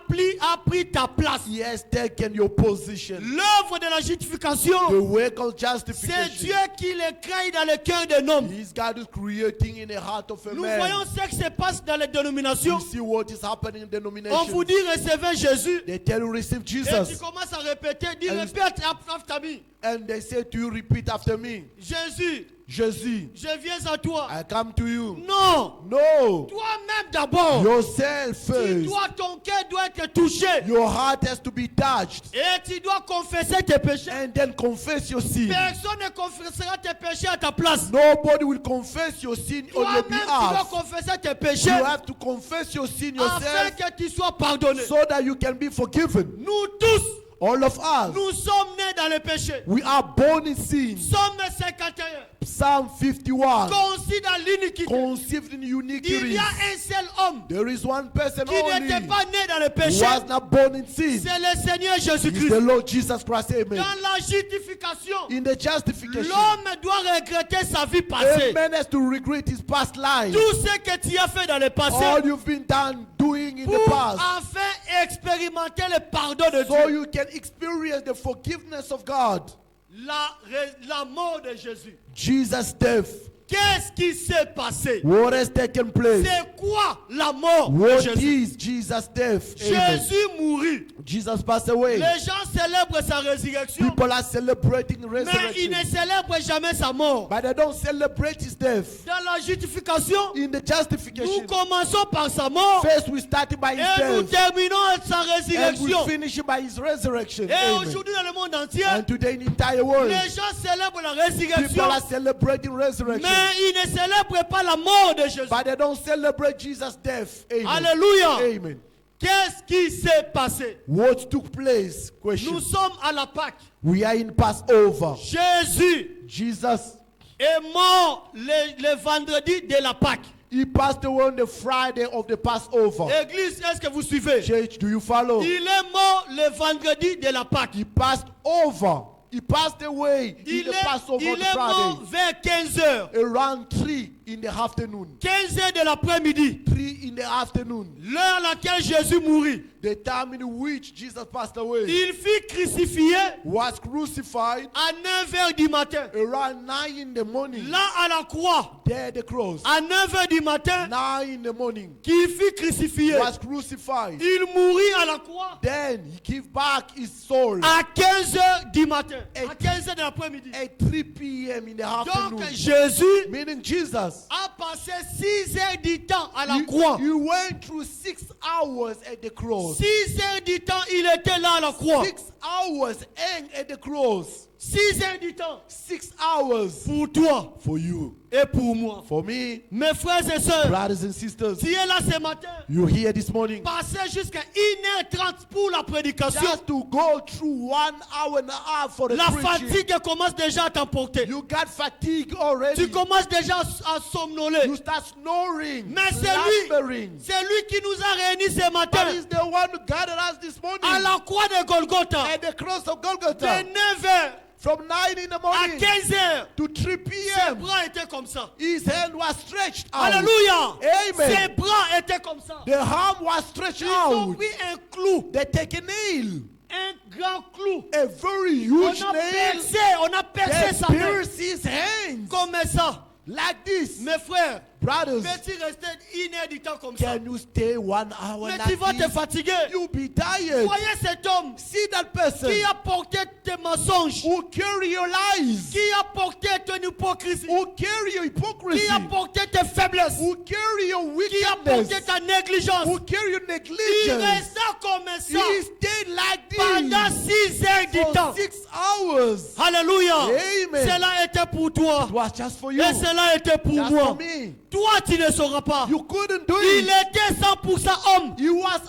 pris ta place. He has taken your position. L'œuvre de la justification, The work of c'est justification. Dieu qui le crée dans le cœur d'un homme. He's God is creating in the heart of a Nous man. voyons ce qui se passe dans les dénominations. You see what is happening in On denomination. vous dit recevez Jésus. They tell you receive Et tu Jesus. commences à répéter, dis And- répète after me. And they say to you, repeat after me. Jésus, Jesus, je viens à toi. I come to you. Non, No. toi-même d'abord. Yourself first. Ton cœur doit être touché. Your heart has to be touched. Et tu dois confesser tes péchés. And then confess your sin. Personne ne confessera tes péchés à ta place. Nobody will confess your sin on your Toi-même, tu dois behalf. confesser tes péchés You have to confess your sin afin yourself que tu sois pardonné. so that you can be forgiven. Nous tous, All of us, nous sommes nés dans le péché. we are born in sin. Somme 51, Psalm 51, conçus dans l'iniquité. conceived in Il iniquity. y a un seul homme There is one person qui n'était only pas né dans le who péché. was not born in sin. C'est le Seigneur It's Jésus-Christ. the Lord Jesus Christ. Amen. Dans la justification, In the justification, l'homme doit regretter sa vie passée. a man has to regret his past life. Tout ce que tu as fait dans le passé All you've been done doing in the pour past, enfin expérimenter le pardon de so Dieu. you can experience the forgiveness of God. La mort de Jésus. Jesus' death. Qu'est-ce qui s'est passé? What has taken place? C'est quoi la mort de What Jésus? is Jesus' death? Amen. Jésus mourut. Jesus passed away. Les gens célèbrent sa résurrection, People are celebrating mais ils resurrection, ne célèbrent jamais sa mort. but they don't celebrate his death. Dans la justification, In the nous justification, commençons par sa mort first we started by his et nous death, terminons sa and we résurrection. finish by his resurrection. Et Amen. aujourd'hui dans le monde entier, And today in the entire world, les gens célèbrent la people résurrection, are celebrating resurrection, mais ils ne célèbrent pas la mort de Jésus. but they don't celebrate Jesus' death. Amen. Alléluia. Amen. Qu'est-ce qui s'est passé? What took place? Question. Nous sommes à la Pâque. We are in Passover. Jésus Jesus, est mort le vendredi de la Pâque. he passed away on the Friday of the Passover. Église, est-ce que vous suivez? Church, do you follow? Il est mort le vendredi de la Pâque. He passed over. He passed away in Il the Passover est on the mort Friday. vers 15 heures. Around 3 in the afternoon. 15 heures de l'après-midi. 3 in the afternoon. L'heure à laquelle Jésus mourut. The time in which Jesus passed away. Il fut crucifié Was crucified à 9 heures du matin. around 9 in the morning. Là à la croix, There at the cross. à 9 heures du matin, 9 in the morning. qui fut crucifié. Was crucified. Il mourut à la croix Then he gave back his soul à 15 heures du matin. À 15 heures de l'après-midi. at 3 p.m. in the afternoon. Donc Jésus Meaning Jesus. a passé 6 heures du temps à la You, croix. you went through 6 hours at the cross. 6 heures du temps, il était là à la croix. 6 hours hang at the cross. 6 heures du temps 6 hours pour toi for you. et pour moi. For me, Mes frères et sœurs, brothers and sisters, tu es là ce matin, you here this morning. passez jusqu'à 1h30 pour la prédication. Just to go through 1 hour and a half for the La preaching. fatigue commence déjà à t'emporter. You got fatigue already. Tu commences déjà à somnoler. You start snoring, Mais slumbering. c'est lui qui nous a réunis ce But matin he's the one who gathered us this morning à la croix de Golgotha at the cross of de Golgotha 9h from 9 in the à morning 15h. to 3 Ses p.m. bras étaient comme ça. His hand was stretched out. Alléluia. Amen. Ses bras étaient comme ça. The arm was stretched Ils ont out. pris un clou, They take a nail, un grand clou. a very On huge a nail. percé sa They main pierce his hands comme ça. like this. Mes frères, Brothers, peux-tu rester 1 heure du temps comme ça? can you stay 1 hour Mais like tu vas te this? fatiguer. You'll be tired. Voyez cet homme See that person qui a porté tes mensonges, who carry your lies, qui a porté ton hypocrisie, who carry your hypocrisy, qui a porté tes faiblesses, who carry your qui a porté wickedness, ta négligence. who carry your Il negligence. resta comme ça He stayed like pendant this 6 heures du for temps. 6 hours. Alléluia. Amen. Cela était pour toi. It was just for you. Et cela était pour Just moi. for me. Toi, tu ne sauras pas. You couldn't do Il it. était 100% homme. He was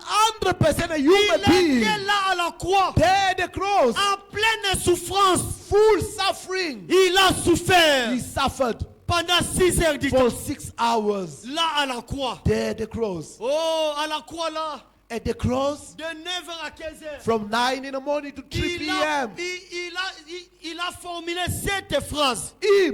100% a Il human being. était là à la croix, There at the cross, en pleine souffrance. full suffering. Il a souffert He suffered pendant 6 heures du temps. for 6 hours. Là à la croix. There at the cross. Oh, à la croix là, At the cross, de 9h à 15h. from 9 in the morning to 3 p.m. Il a formulé cette phrase. He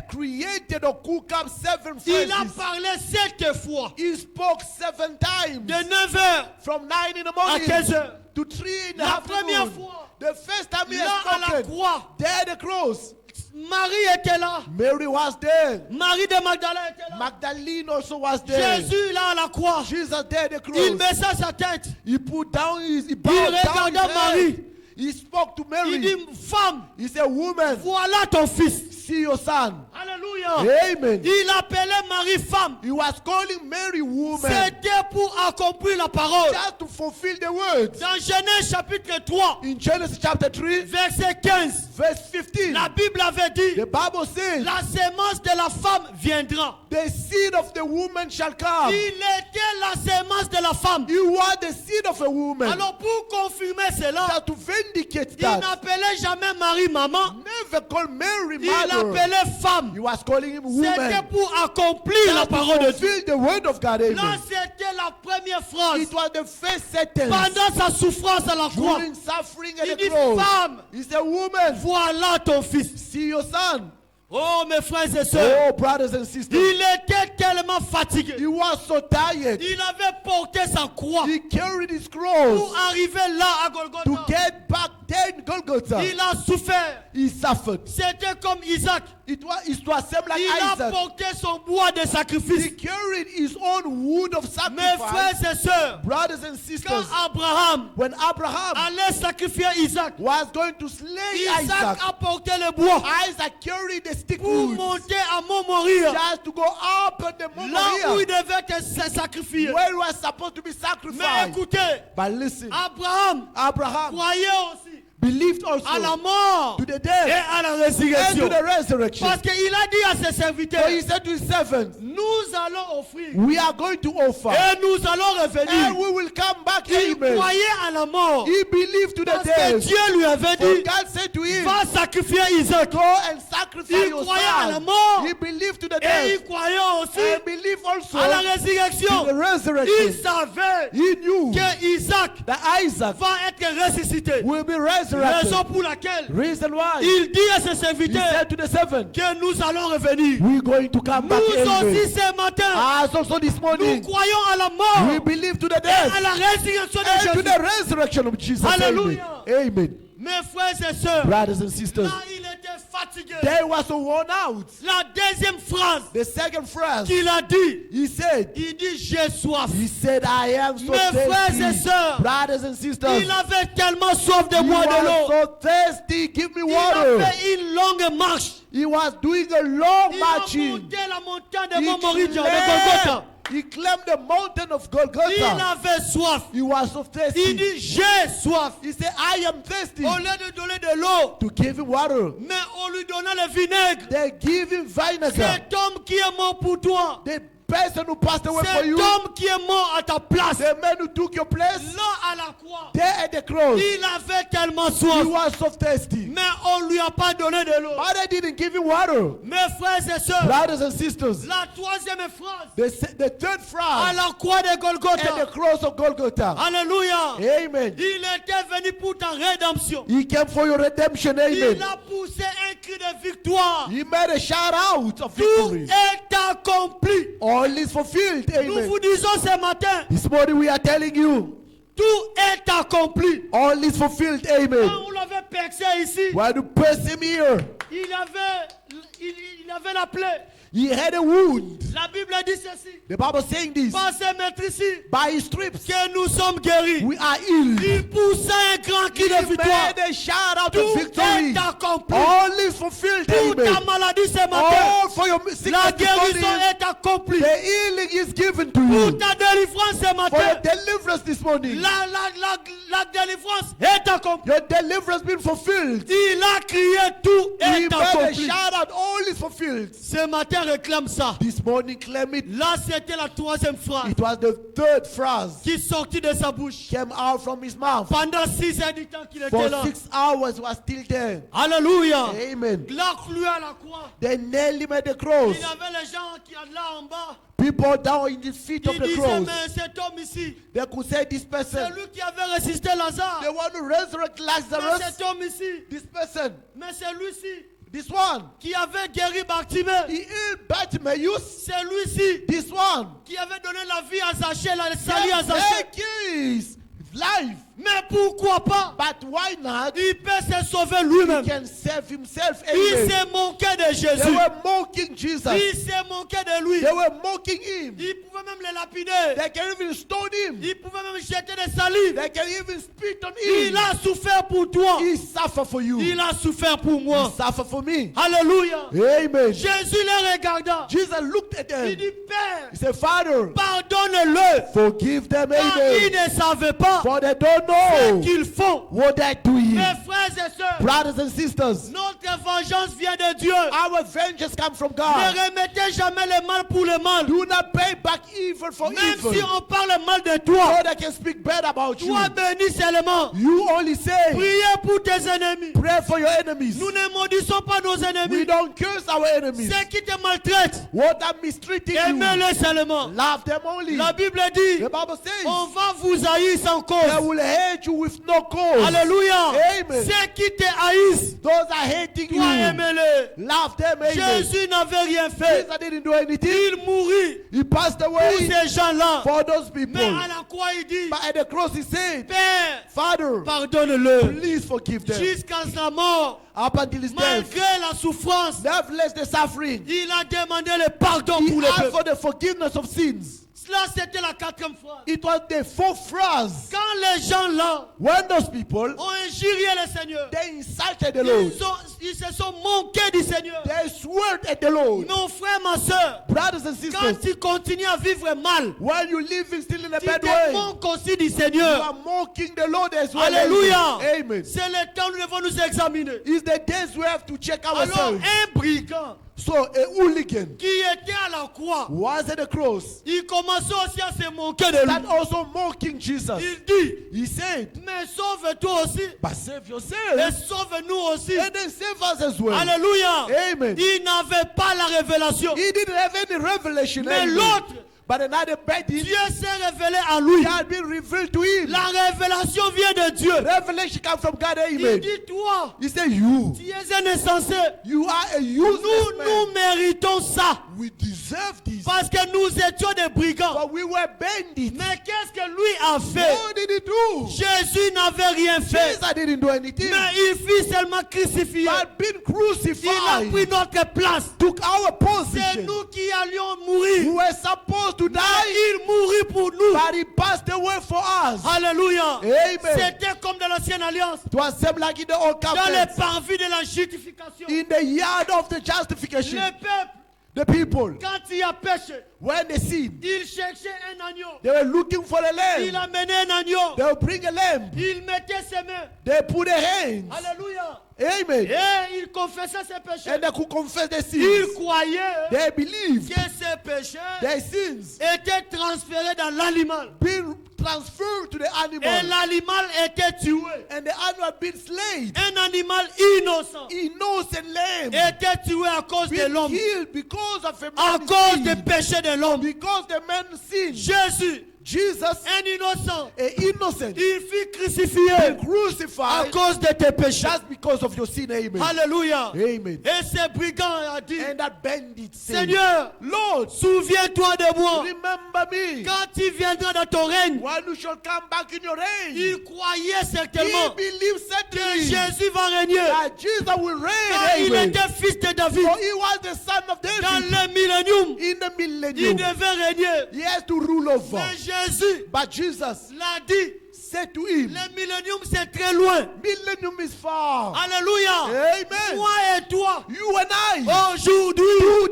created or cook up 7 Il a phrases. parlé 7 fois. He spoke 7 times. De 9h From 9 in the à morning 15h. to 3 in the La première afternoon. fois, The first time he là à had la spoken, croix, there at the cross, Marie était là. Mary was there. Marie de Magdala était là. Magdalene also was there. Jésus là à la croix. Jesus there at the Il cross. baissa sa tête. He put down he Il bowed down his regarda Marie. head. He spoke to Il Mary. dit, femme, He said, woman, voilà ton fils. see your son. Alléluia. Amen. Il appelait Marie femme. He was calling Mary woman C'était pour accomplir la parole. just to fulfill the words. Dans Genèse chapitre 3, In Genesis chapter 3, verset 15, verse 15, la Bible avait dit, the Bible says, la sémence de la femme viendra. the seed of the woman shall come. Il était la sémence de la femme. You are the seed of a woman. Alors pour confirmer cela, That to vindicate il that, n'appelait jamais Marie maman. never call Mary Il mother. l'appelait femme. He was calling him C'était woman. pour accomplir la Just to parole de Dieu. fulfill the word of God. Là, Amen. c'était la première phrase. It was the first sentence Pendant sa souffrance à la croix, during suffering at il the dit, cross. femme, He said, woman, voilà ton fils. see your son. Oh, mes frères et sœurs, Oh, brothers and sisters. il était tellement fatigué. He was so tired. Il avait porté sa croix He carried his pour cross arriver là à to Golgotha. get back there in Golgotha. Il a souffert. He suffered. C'était comme Isaac. It was same like Il a Isaac. porté son bois de He sacrifice. carried his own wood of Mes sacrifice. frères et sœurs, Brothers and quand sisters, Abraham when Abraham allait sacrifier Isaac, was going to slay Isaac Isaac, a porté le bois Isaac carried the stick pour wood monter à Mont Moriah, just to go up on the là où il Moriah, devait être sacrifié. where he was supposed to be Mais sacrificed. écoutez, But listen, Abraham Abraham croyait aussi believed à la also mort to the et death à la and to résurrection. the resurrection. Parce qu'il a dit à ses serviteurs, So he said to his servants, nous allons offrir we are going to offer et nous allons and revenir. we will come back. Il Amen. croyait à la mort He believed to the parce que death. Dieu lui avait So dit, God said to him, va sacrifier Isaac. go and sacrifice Il your croyait à la son. mort He believed to the et il death croyait aussi and believed also à la to résurrection. the Il resurrection. savait He knew que Isaac that Isaac va être ressuscité. will be Raison resurrected. pour laquelle Reason why il dit à ses he serviteurs said to the servant, que nous allons revenir. we're going to come back. Nous Amen. aussi ce matin, As also this nous morning, croyons à la mort we believe to the et à death la résurrection de and to Jésus. the resurrection of Jesus. Amen. Hallelujah. Amen. Mes frères et sœurs, Brothers and sisters, là il était fatigué. they were so worn out. La deuxième phrase The second phrase, qu'il a dit, he said, il dit j'ai soif. he said, I am so Mes frères et thirsty. sœurs, Brothers and sisters, il avait tellement soif de he boire de was l'eau. so thirsty. Give me Il a water. fait une longue marche. He was doing a long Il a marching. monté la montagne de He Mont Moriah de climbed, Golgotha. He climbed the mountain of Il Golgotha. avait soif. He was so Il thirsty. dit, j'ai soif. He said, I am thirsty. Au lieu de donner de l'eau, To give him water. mais on lui donnait le vinaigre. They give him vinegar. Cet homme qui est mort pour toi, The person who passed away for cet you. homme qui est mort à ta place, The man who took your place. là à la croix, There at the cross. il avait tellement He soif, was so thirsty. mais on lui a pas donné de l'eau. But they didn't give him water. Mes frères et sœurs, Brothers and sisters. la troisième phrase, The third à phrase la croix de at the Golgotha, cross of Golgotha. alléluia, Amen. il était venu pour ta rédemption. He came for your redemption. Amen. Il a poussé un cri de victoire. He made a shout out of Tout victory. est accompli. All is fulfilled. Nous Amen. vous disons ce matin, This morning we are telling you, tout est accompli. all is fulfilled. Amen. Quand on l'avait percé ici, While you press him here, il avait la plaie. he had a wound. La Bible dit ceci. The Bible saying this. Par ses maîtrises, By his stripes, que nous sommes guéris. we are healed. Il poussa un grand cri de He victoire. made a shout out Tout of victory. est accompli. All is fulfilled. Pour ta Amen. maladie ce matin, All for your sickness la this guérison morning, est accomplie. the healing is given to Pour you. ta délivrance ce For matin, your deliverance this morning, la délivrance est accomplie. your deliverance been fulfilled. Il a crié, tout He est made a accompli. shout out, all is fulfilled. Ce matin, réclame ça. This morning, claim it. Là, c'était la troisième phrase It was the third phrase qui sortit de sa bouche. came out from his mouth. Pendant 6 heures du temps qu'il était For là. 6 hours, he was still there. Alléluia. Amen. Là, cloué à la croix. They nailed him at the cross. Il y avait les gens qui étaient là en bas. People down in the feet of Ils the disaient, cross. mais cet homme ici, They could say, this c'est person, lui qui avait résisté Lazare. they want to resurrect Mais Lazarus. cet homme ici, This person, mais c'est lui-ci this one, qui avait guéri Bartimée. he healed Bartimaeus. C'est lui-ci This one, qui avait donné la vie à Zachée, la salut à gave Zachée. his life. Mais pourquoi pas? But why not? Il peut se sauver He lui-même. can save himself. Il Amen. s'est moqué de They Jésus. were mocking Jesus. Il s'est moqué de lui. They were mocking him. Il pouvait même le lapider. They can even stone him. Il pouvait même jeter des salives. They can even spit on Il him. a souffert pour toi. He suffered for you. Il a souffert pour He moi. suffered for me. Alléluia. Amen. Jésus les regarda. Jesus looked at Il them. dit, Père, He said, Father, pardonne-le. forgive them. Car ils Amen. ne savaient pas For they don't ce know qu'ils font. what they're doing. Mes frères et sœurs, Brothers and sisters, notre vengeance vient de Dieu. our vengeance comes from Ne God. remettez jamais le mal pour le mal. Do not pay back evil for Même evil. si on parle mal de toi, So they can speak bad about you. toi bénis seulement. You only say, Priez pour tes ennemis. pray for your enemies. Nous ne maudissons pas nos We ennemis. don't curse our enemies. Ceux qui te maltraitent, What are mistreating you? aimez-les seulement. Love them only. La Bible dit, The Bible says, on va vous haïr sans they cause. will hate you with no cause. Alléluia. Amen. Ceux qui te haïssent, Those are hating toi you. aimez-les. Love them. Amen. Jésus n'avait rien fait. Jesus didn't do anything. Il mourut He passed pour away ces gens-là. for those people. Mais à la croix, il dit, But at the cross he said, Père, Father, pardonne-le. please forgive them. Jusqu'à sa mort, Up until his death, malgré la souffrance, nevertheless the suffering, il a demandé le pardon he pour le asked peuple. for the forgiveness of sins. Cela, c'était la quatrième phrase. It was the fourth phrase. Quand les gens là When those people, ont injurié le Seigneur, they insulted the Lord. ils se sont moqués du Seigneur. They swore at the Lord. Mon frère, ma soeur, Brothers and quand sisters, tu continues à vivre mal, while you living still in a tu bad te way, moques aussi du you Seigneur. are mocking the Lord as well. Alléluia. Amen. C'est le temps où nous devons nous examiner. It's the days we have to check Alors, ourselves. un brigand So a hooligan qui était à la croix, was at the cross, il commençait aussi à se moquer de that lui. also mocking Jesus. Il dit, He said, mais sauve-toi aussi but save et yourself sauve-nous aussi. and then save us as well. Alléluia. Amen. Il n'avait pas la révélation. He didn't have any revelation. Mais Amen. l'autre, But another body Dieu s'est révélé à lui. had been revealed to him. La révélation vient de Dieu. Revelation comes from God. Il Amen. dit, toi, He said, you tu es un insensé. are a useless man. Nous méritons ça. We deserve this. Parce que nous étions des brigands. But we were bandits. Mais qu'est-ce que lui a fait? What did he do? Jésus n'avait rien fait. Jesus didn't do anything. Mais il fut seulement crucifié. But being Il a crucified pris notre place. took our C'est position. nous qui allions We mourir. were supposed to Mais die, il mourut pour nous. but he passed away for us. Alléluia. Amen. C'était comme dans l'ancienne alliance. It was same like in the old Dans covenant. les parvis de la justification. In the yard of the justification, Le peuple The people, quand il y a péché, when they sin, il cherchait un agneau. they were looking for a Il lamb. amenait un agneau. They will bring a lamb. Il mettait ses mains. They put their hands. Alléluia. Amen. Et il confessait ses péchés. And they could confess their Il sins. croyait They believed que ses péchés their sins étaient transférés dans l'animal. being transferred to the Et animal. l'animal était tué. And the animal being slain. Un animal innocent Innocent lamb était tué à cause de being l'homme. killed because of a À man's cause des sin. péchés de l'homme. Because the man sinned. Jésus, Jesus, un innocent, a innocent, il fut crucifié be à crucified cause de tes péchés. just because of your sin. Amen. Alléluia. Amen. Et ce brigand a dit, And that bandit said, Seigneur, Lord, souviens-toi de moi. remember me Quand tu viendras dans ton règne, when you shall come back in your reign. il croyait He certainement believed que certainly Jésus va régner. that Jesus will reign. Car il Amen. était fils de David. For he was the son of Dans David. le millénium, In the il millennium, devait régner. he has to rule over. Mais Jésus But Jesus l'a dit, said to him, le millénium c'est très loin. millennium is far. Alléluia. Amen. Moi et toi, You and I aujourd'hui,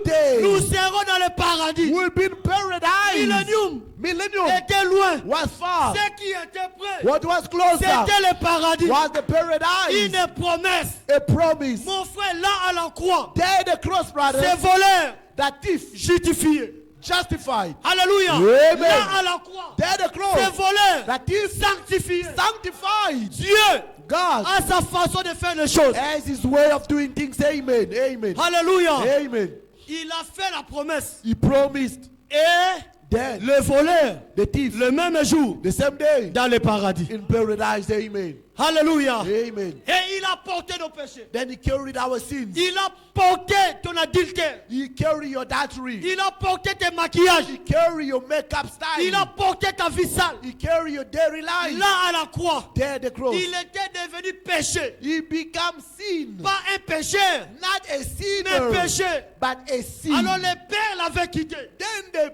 today nous serons dans le paradis. will be in paradise. Millénium Millennium était loin. was far. Ce qui était près, What was closer c'était le paradis. was the paradise. Une promesse. A promise. Mon frère, là à la croix, There the cross, brothers, ces voleurs that thief justifiés. justified. Alléluia. Amen. Là à la croix, There the ces cross, voleurs that thief sanctifiés. sanctified. Dieu God a sa façon de faire les choses. has his way of doing things. Amen. Amen. Alléluia. Amen. Il a fait la promesse. He promised. Et Then le voleur, the thief, le même jour, the same day, dans le paradis. in paradise. Amen. Alléluia. Amen. Et il a porté nos péchés. Then he carried our sins. Il a porté ton adultère. He carried your adultery. Il a porté tes maquillages. He carried your makeup style. Il a porté ta vie sale. He carried your daily life. Là à la croix, There the cross. il était devenu péché. He became sin. Pas un pécheur, Not a mais sinner, péché. but a sin. Alors le Père l'avait quitté. Then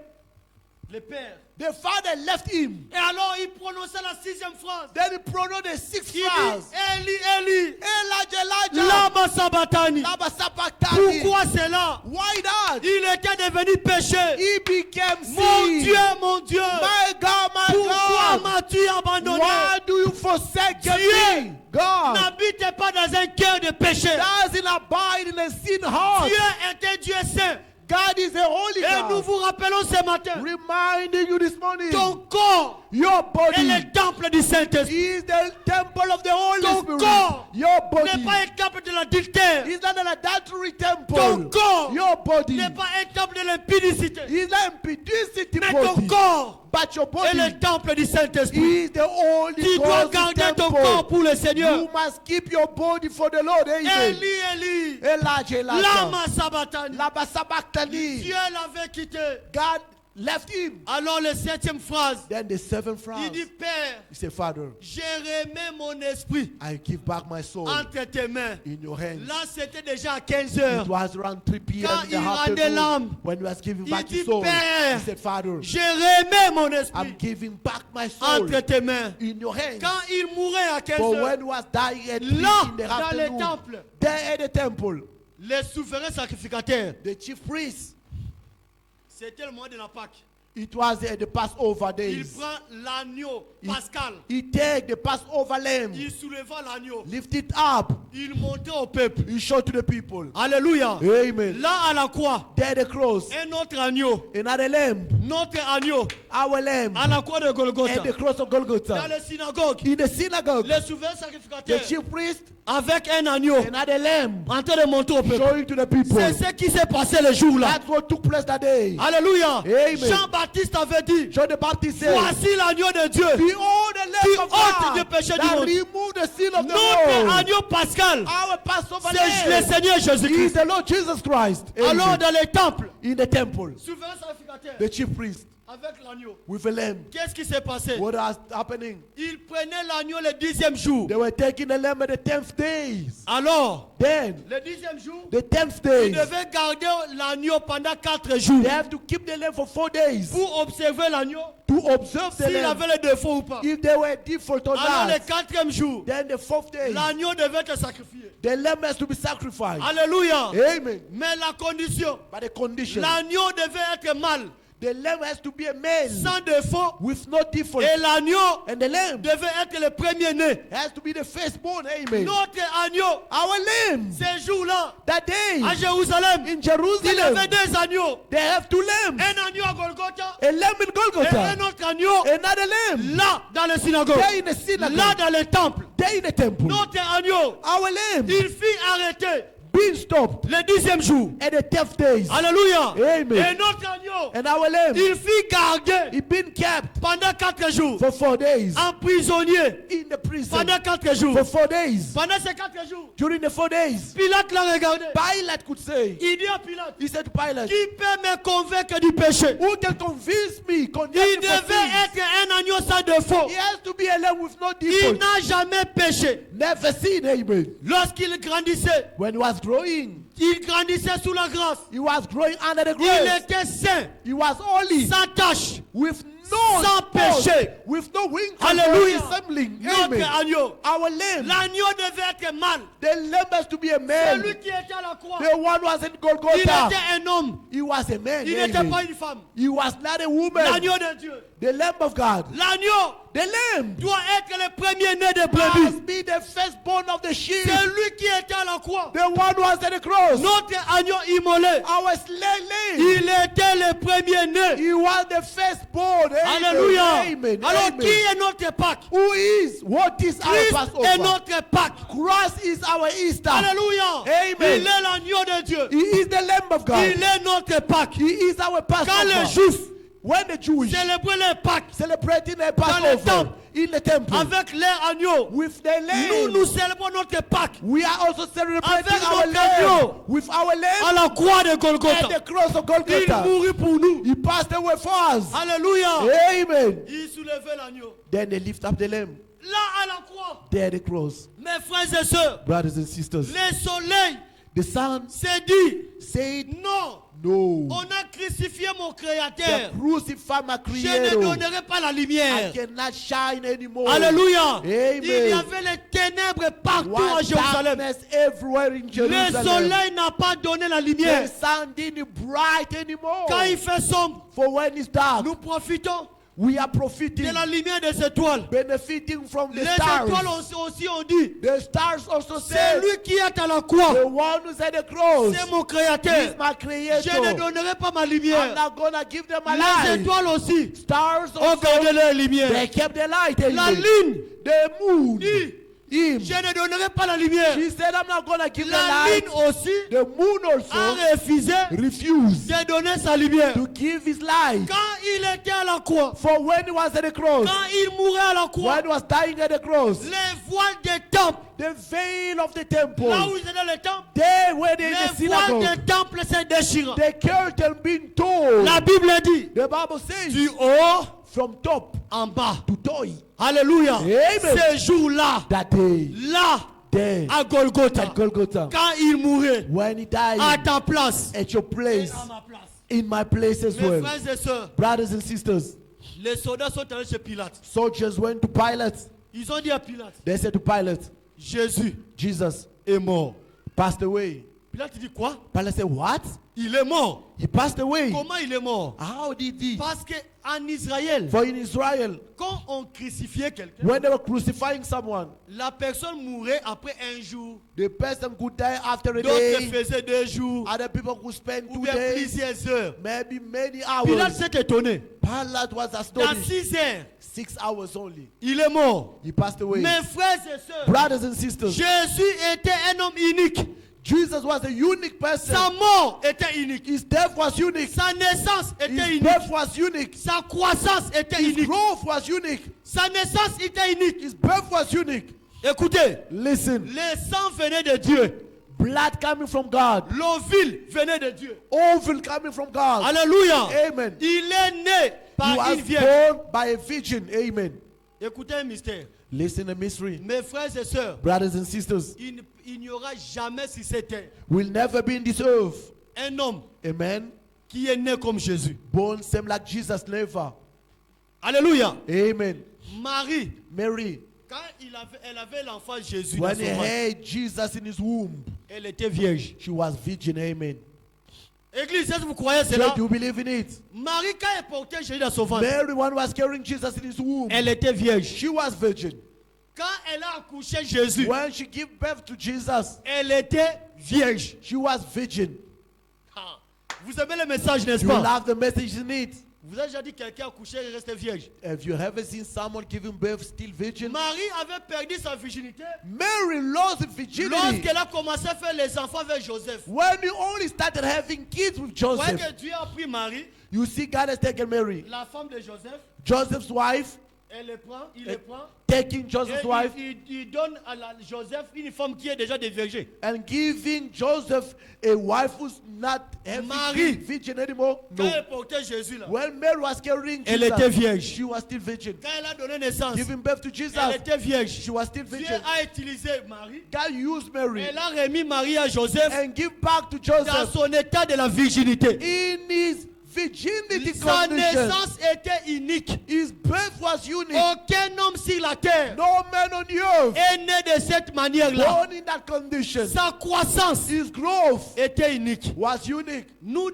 Le Père. the father left him. Et alors il prononçait la 6e phrase. Then he pronounced the sixth Il phrase. dit, Eli, Eli, Elijah, Elijah, lama sabachthani. lama sabachthani. Pourquoi cela? Why that? Il était devenu péché. He became Mon sin. Dieu, mon Dieu. My God, my Pourquoi God. m'as-tu abandonné? Why do you forsake Dieu me? God n'habite pas dans un cœur de péché. doesn't abide in a sin heart. Dieu est un Dieu saint. God is a holy Et nous God. vous rappelons ce matin, Reminding you this morning, ton corps your est body le temple du Saint-Esprit. is the temple of the Holy Ton Spirit. corps Your n'est body pas un temple de l'adultère. is not an adultery Ton temple. corps Your body n'est pas un temple de l'impudicité. is not impudicity Mais ton body. corps But your est body le temple du Saint-Esprit. is the Holy Tu dois Ghost garder ton temple. corps pour le Seigneur. You must keep your body for the Lord. Amen. Eli, Eli, Elijah, Elijah. lama sabatani. Laba sabachthani. Dieu l'avait quitté. God left him. Alors, la 7e phrase, Then the seventh il phrase. dit, Père, He said, Father, j'ai remis mon esprit I give back my soul entre tes mains. in your hands. Là, c'était déjà à 15 It heures. was around 3 p.m. Quand in the il rendait afternoon l'âme, when he was giving il back dit, his soul. Père, He said, Father, J'ai remis mon I'm esprit giving back my soul entre tes mains. in your hands. Quand il mourait à 15 For heures, when he was dying at 3 là, in the dans le afternoon, temple, there at the temple, les souverains sacrificateurs, the chief priest, c'était le mois de la Pâque. it was at the Passover Il days. prend l'agneau pascal, He take the Passover lamb, il souleva l'agneau, lift it up, il montrait au peuple. he showed to the people. Alléluia. Amen. Là à la croix, There the cross, un autre agneau, another lamb, notre agneau, our lamb, à la croix de Golgotha. and the cross of Dans Golgotha. les synagogues, In the synagogue, les souverains the sacrificateurs, chief priest, avec un agneau, another lamb, en train de monter au peuple. showing to the people. C'est ce qui s'est passé le jour-là. That's what took place that day. Alléluia. Amen. Jean-Baptiste avait dit, John the Baptist said, voici l'agneau de Dieu. behold the Qui Lamb of ôte God le péché du that monde. remove the sin of the Notre world. agneau pascal, Our Passover c'est le lamb Seigneur is Jésus-Christ. the Lord Jesus Christ. Amen. Alors dans les temples, In the temple, souverain sacrificateur, the chief priest avec l'agneau, with a lamb. qu'est-ce qui s'est passé? What was happening? Il prenait l'agneau le 10e jour. They were taking the lamb at the 10th days. Alors, Then, le 10e jour, the 10th il day, devait garder l'agneau pendant 4 jours they have to keep the lamb for 4 days pour observer l'agneau, to observe the s'il lamb. avait le défaut ou pas. If they were default or Alors le not, 4e jour, then the 4th day, l'agneau devait être sacrifié. The lamb has to be sacrificed. Alléluia. Amen. Mais la condition, But the condition, l'agneau devait être mâle, the lamb has to be a male sans défaut, with no difference. et l'agneau And the lamb devait être le premier-né. has to be the firstborn. Amen. Notre agneau, Our lamb, ces jours-là, that day à Jérusalem, in il avait Jerusalem, deux agneaux. they have two lambs. Un agneau à Golgotha A lamb in et Golgotha, un autre agneau another lamb. là dans les synagogues, There in the synagogue, là dans les temples. there in the temple. Notre agneau, Our lamb il fut arrêté being stopped le 10e jour. at the 10th days. Alléluia. Amen. Et notre agneau, And our lamb, il fut gardé he been kept pendant 4 jours, for 4 days emprisonné in the prison pendant 4 jours. for 4 days. Pendant ces 4 jours, During the 4 days, Pilate l'a regardé. Pilate could say, Il dit à Pilate, he said to Pilate, qui peut me convaincre du péché? who can convince me, condemn Il me for devait sin? être un agneau sans défaut. He has to be a lamb with no Il defect. n'a jamais péché. Never seen, amen. Lorsqu'il grandissait, When he was growing, il grandissait sous la grâce. he was growing under the Il grace. était saint, He was holy, sans tache, with no sans spot, péché. with no wrinkles or Alléluia. dissembling. Notre Amen. agneau. Our lamb, L'agneau devait être mâle. the lamb has to be a man. Celui qui était à la croix, The one who was in il Golgotha, était un homme. he was a man. Il n'était Amen. pas une femme. He was not a woman. L'agneau de Dieu. The lamb of God. L'agneau The lamb doit être le premier-né des brebis. must be the firstborn of the sheep. C'est lui qui était à la croix. The one who was at the cross. Notre agneau immolé, Our slave. il était le premier-né. He was the firstborn. Amen. Alléluia. Amen. Alors Amen. qui est notre Pâque? Who is? What is our Christ est Passover? notre Pâque. Christ is our Easter. Alléluia. Amen. Il est l'agneau de Dieu. He is the Lamb of God. Il est notre Pâque. He is our Quand les Passover. Juifs When the Jewish célébraient les Pâques celebrating their le Passover temple, in the temple avec leur agneau, with their nous, lamb, nous célébrons notre Pâques we are also celebrating avec our notre lamb agneau with our à lamb la croix de at Golgotha. the cross of Il Golgotha. mourut pour nous. He passed away for us. Alléluia. Amen. Il soulevait l'agneau. Then they lift up the lamb. Là à la croix, There at the cross. mes frères et sœurs, Brothers and sisters, le soleil the son s'est dit, said, non, no, on a crucifié mon the Créateur. crucify my Je ne creator. donnerai pas la I lumière. cannot shine anymore. Alléluia. Amen. Il y avait les ténèbres partout à One Jérusalem. darkness everywhere in Le Jerusalem. soleil n'a pas donné la The lumière. sun didn't bright anymore. Quand il fait sombre, For when it's dark, nous profitons we are de profiting, la lumière des étoiles. benefiting from the Les étoiles stars. aussi ont dit, The stars also c'est say, lui qui est à la croix. the one who's at the cross C'est mon is Créateur. my Je ne creator. donnerai pas ma I'm lumière. not gonna give them my Les light. étoiles aussi Stars ont gardé also, leur they lumière. kept the light. La Amen. lune The moon, dit, him. je ne donnerai pas la lumière. She said, I'm not gonna give the La light. lune aussi The moon a also refusé refused de donner sa lumière. to give his light. Quand il était à la croix, For when he was at the cross, quand il mourait à la croix, when he was dying at the cross, les voiles des temples, the veil of the temple, là où ils étaient dans le temple, there where they in the les voiles synagogue, des temples s'est déchirant. the curtain being torn. La Bible dit, The Bible says, du haut from top en bas. to toe, Alléluia. Amen. Ce jour-là, that day, là, there, à Golgotha, at Golgotha, quand il mourait, when he died à ta place, at your et place, à ma place. in my place as Mes well. frères et sœurs, Brothers and sisters, les soldats sont allés chez Pilate. soldiers went to Pilate. Ils ont dit à Pilate, They said to Pilate, Jésus Jesus est mort. passed away. Pilate dit quoi? Pilate said, what? Il est mort. He passed away. Comment il est mort? How did he? Parce qu'en Israël, For in Israel, quand on crucifiait quelqu'un, when they were crucifying someone, la personne mourait après un jour, the person could die after a d'autres day. faisaient 2 jours, Other people could spend ou 2 bien days, plusieurs heures. maybe many Pilate hours. s'est étonné. Pilate was Dans astonished. 6 heures, 6 hours only. il est mort. He passed away. Mes frères et sœurs, Brothers and sisters, Jésus était un homme unique. Jesus was a unique person. Sa mort était unique. His death was unique. Sa naissance était His unique. birth was unique. Sa croissance était His unique. growth was unique. Sa naissance était unique. His birth was unique. Écoutez, Listen, le sang venait de Dieu. blood coming from God. L'ovule venait de Dieu. Ovule coming from God. Alléluia. Amen. Il est né He par was une vierge. born by a virgin. Amen. Écoutez un mystère. Listen, a mystery. Mes frères et sœurs, Brothers and sisters, il n'y aura jamais sur cette terre will never be in this earth un homme a man qui est né comme Jésus. born same like Jesus. Never. Alléluia. Amen. Marie Mary Quand elle avait l'enfant Jésus dans when son he ventre, had Jesus in his womb, elle était vierge. she was virgin. Amen. Église, est-ce que vous croyez So cela? do you believe in it? Marie, quand elle portait Jésus dans son ventre, Mary, one was carrying Jesus in his womb. elle était vierge. She was virgin. Quand elle a accouché Jésus, When she gave birth to Jesus, elle était vierge. she was virgin. Ah. Vous aimez le message, n'est-ce You pas? love the message in it. Vous avez déjà dit quelqu'un a accouché et resté vierge. Have you ever seen someone giving birth still virgin? Marie avait perdu sa virginité Mary lost virginity lorsqu'elle a commencé à faire les enfants avec Joseph. when you only started having kids with Vous voyez Joseph. que Dieu a pris Marie, You see, God has taken Mary, la femme de Joseph, Joseph's wife, elle le prend, il le prend. taking Et Joseph's wife il donne à Joseph une femme qui est déjà déviergée. and giving Joseph a wife who's not having Marie. virgin anymore. Quand No. elle portait Jésus là, When Mary was carrying elle était Jesus, vierge. she was still virgin. Quand elle a donné naissance, Giving birth to Jesus, elle était vierge. she was still Dieu virgin. a utilisé Marie. God used Mary Elle a remis Marie à Joseph and give back to dans Joseph son état de la virginité. in his virginity Sa condition. naissance était unique. His birth was unique. Aucun homme sur la terre No man on the earth est né de cette manière-là. born in that condition. Sa croissance His growth était unique. was unique. Nous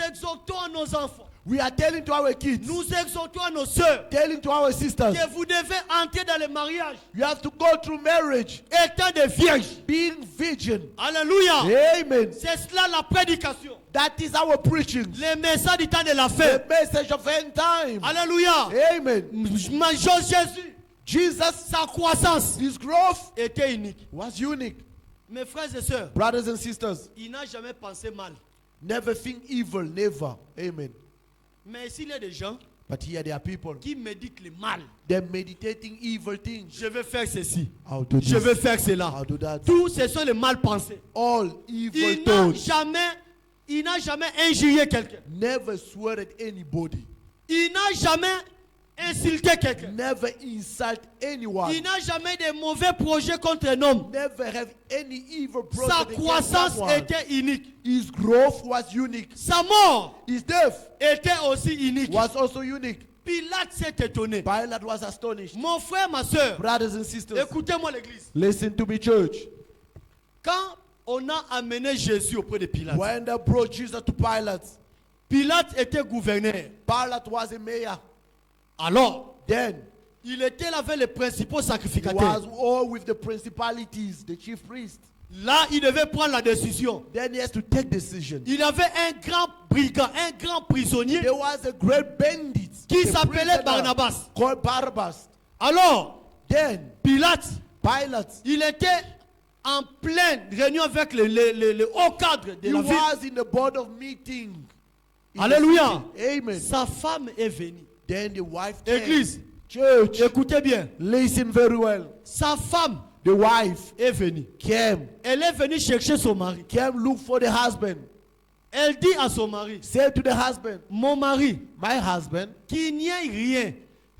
exhortons à nos enfants, We are telling to our kids, nous exhortons à nos sœurs telling to our sisters, que vous devez entrer dans le mariage you have to go through marriage étant des vierges. being virgin. Alléluia. Amen. C'est cela la prédication. That is our preaching. Le message du temps de la fin. The message of end time. Alléluia. Amen. Jésus, Jesus, sa croissance his growth était unique. was unique. Mes frères et sœurs, Brothers and sisters, il n'a jamais pensé mal. never think evil, never. Amen. Mais s'il y a des gens But here there are people, qui méditent le mal, they're meditating evil things. je vais faire ceci, I'll do je vais this. faire cela. I'll do that. Tout ce sont les mal pensés. All evil Il n'a thoughts. jamais injurié quelqu'un. Never swear at anybody. Il n'a jamais insulté quelqu'un. Never insult anyone. Il n'a jamais de mauvais projets contre un homme. Never have any evil Sa project against croissance someone. était unique. His growth was unique. Sa mort His death était aussi unique. was also unique. Pilate s'est étonné. Pilate was astonished. Mon frère, ma soeur, Brothers and sisters, écoutez-moi l'église. listen to me, church. Quand on a amené Jésus auprès de Pilate, When they brought Jesus to Pilate, Pilate était gouverneur. Pilate was a mayor. Alors, Then il était là avec les principaux he sacrificateurs. was all with the principalities, the chief priest. Là, il devait prendre la décision. Then he has to take decision. Il avait un grand brigand, un grand prisonnier There was a great bandit qui a s'appelait prisoner Barnabas. called Barabbas. Alors, Then Pilate, Pilate, il était en pleine réunion avec le haut cadre de he la ville. was in the board of meeting. in the Alléluia. city. Amen. Sa femme est venue. Then the wife came. Église, Church, écoutez bien. listen very well. Sa femme The wife est venue. came Elle est venue chercher son mari. look for the husband. Elle dit à son mari, Said to the husband, mon mari, my husband, qu'il n'y ait rien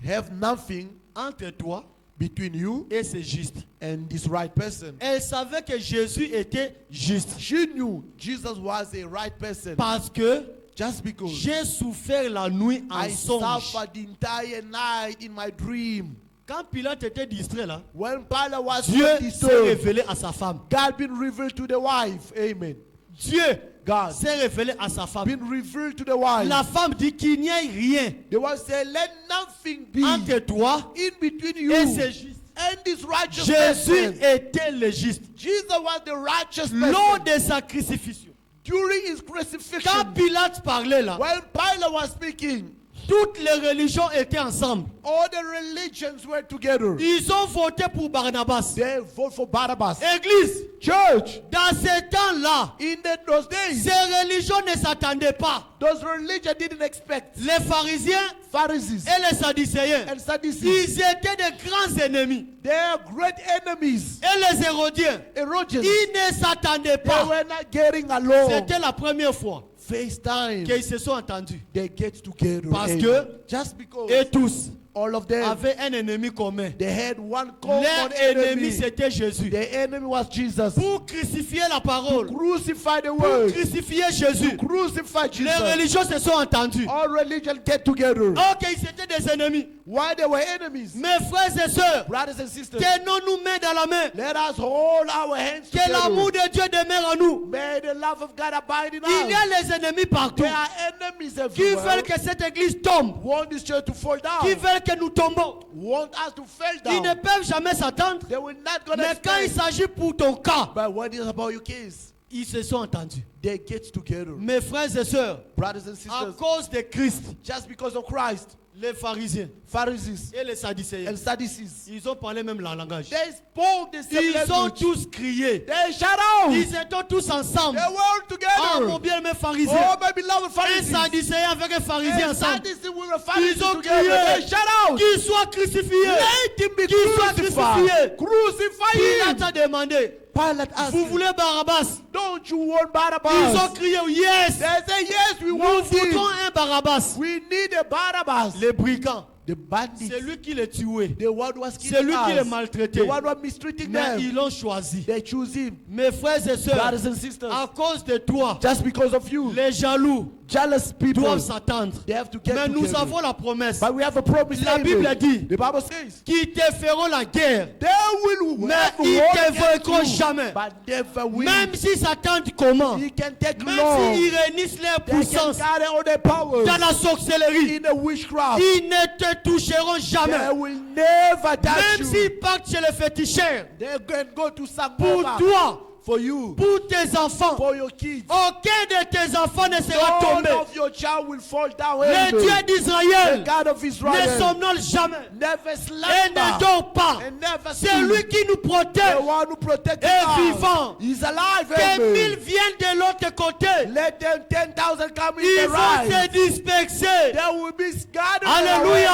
have nothing entre toi between you et c'est juste. and this right person. Elle savait que Jésus était juste. She knew Jesus was a right person. Parce que Just because j'ai souffert la nuit en I songe. suffered the entire night in my dream. Quand Pilate était distrait là, When Pilate was Dieu not s'est disturbed, révélé à sa femme. God been revealed to the wife. Amen. Dieu God s'est révélé à sa femme. been revealed to the wife. La femme dit qu'il n'y ait rien The wife said, let nothing be entre toi in between you et c'est juste. and this righteous Jésus person. était le juste. Jesus was the righteous Lors person de sa crucifixion, during his quand crucifixion. Pilate parlait là, When Pilate was speaking, toutes les religions étaient ensemble. all the religions were together. Ils ont voté pour Barnabas. They vote for Barabbas. Église, Church, dans ces temps-là, in those days, ces religions ne s'attendaient pas. those religions didn't expect Les pharisiens Pharisees et les sadducéens, and Sadducees. ils étaient de grands ennemis. They are great enemies. Et les Hérodiens, Herodians, ils ne s'attendaient they pas. were not getting along. C'était la première fois FaceTime, qu'ils se sont entendus. they get together. Parce Amen. que- just because Et tous, all of them, avaient un ennemi commun. they had one common Leur ennemi, enemy. c'était Jésus. The enemy was Jesus. Pour crucifier la parole, Crucify the pour word. crucifier Jésus, Crucify les Jesus. religions se sont entendues. All religion get together. Ok, ils étaient des ennemis. Why they were enemies? Mes frères et sœurs, Brothers and sisters, tenons-nous main dans la main. let us hold our hands Que l'amour together. de Dieu demeure en nous. May the love of God abide in Il y us. a les ennemis partout There are enemies qui everywhere. veulent que cette église tombe, Want this church to fall qui down. veulent que nous tombons. Want us to fall Ils ne down. peuvent jamais s'attendre. They will not gonna Mais quand il stand. s'agit pour ton cas, But when it's about your case, ils se sont entendus. they get together. Mes frères et sœurs, Brothers and à sisters, cause de Christ, just because of Christ, les pharisiens Pharisees et les sadducéens, and Sadducees, ils ont parlé même le langage. they spoke the same Ils ont language. tous crié. They shout out. Ils étaient tous ensemble. They were Oh mon together. bien-aimé pharisien. Oh, my beloved Un Pharisees. sadducéen avec un pharisien And ensemble. Sadducees with the Pharisees Ils ont together. crié. They shout out. Qu'il soit crucifié. Let him be Qu'il soit crucified. Crucify Pilate him. a demandé, Pilate asked vous him, voulez Barabbas? don't you want Ils ont Barabbas? crié, yes. They say, yes, we Nous want voulons him. un Barabbas. We need a Barabbas. Les brigands, The bandits. c'est lui qui les tuait. The one who was C'est killing lui qui les us. maltraitait. The one who was mistreating Mais them. ils l'ont choisi. They choose him. Mes frères et sœurs, Brothers and sisters, à cause de toi, just because of you, les jaloux jealous people, doivent s'attendre. they have to get Mais nous together. avons la promesse But we have a promise. La amen. Bible dit, The Bible says, qui te feront la guerre, they will mais have ils war te against vaincront you, jamais. but never win. Même s'ils s'attendent comment, He can take même long. s'ils réunissent leur They can puissance carry all their powers dans la sorcellerie, in the witchcraft. ils ne te toucheront They jamais. will never touch Même you. s'ils partent chez le féticheur, They can go to pour Sangoma toi, for you, pour tes enfants, for your kids. aucun de tes enfants ne sera None tombé. of your child will fall down. Le Amen. Dieu The d'Israël God of ne Israel somnole jamais never et ne slumber dort pas. and never C'est sleep. lui qui nous The protège. one who protects est us. vivant. He's alive. Que Amen. 1000 viennent de l'autre côté. Let them 10,000 come in Ils the vont right. se disperser. There will be scattered. Alléluia.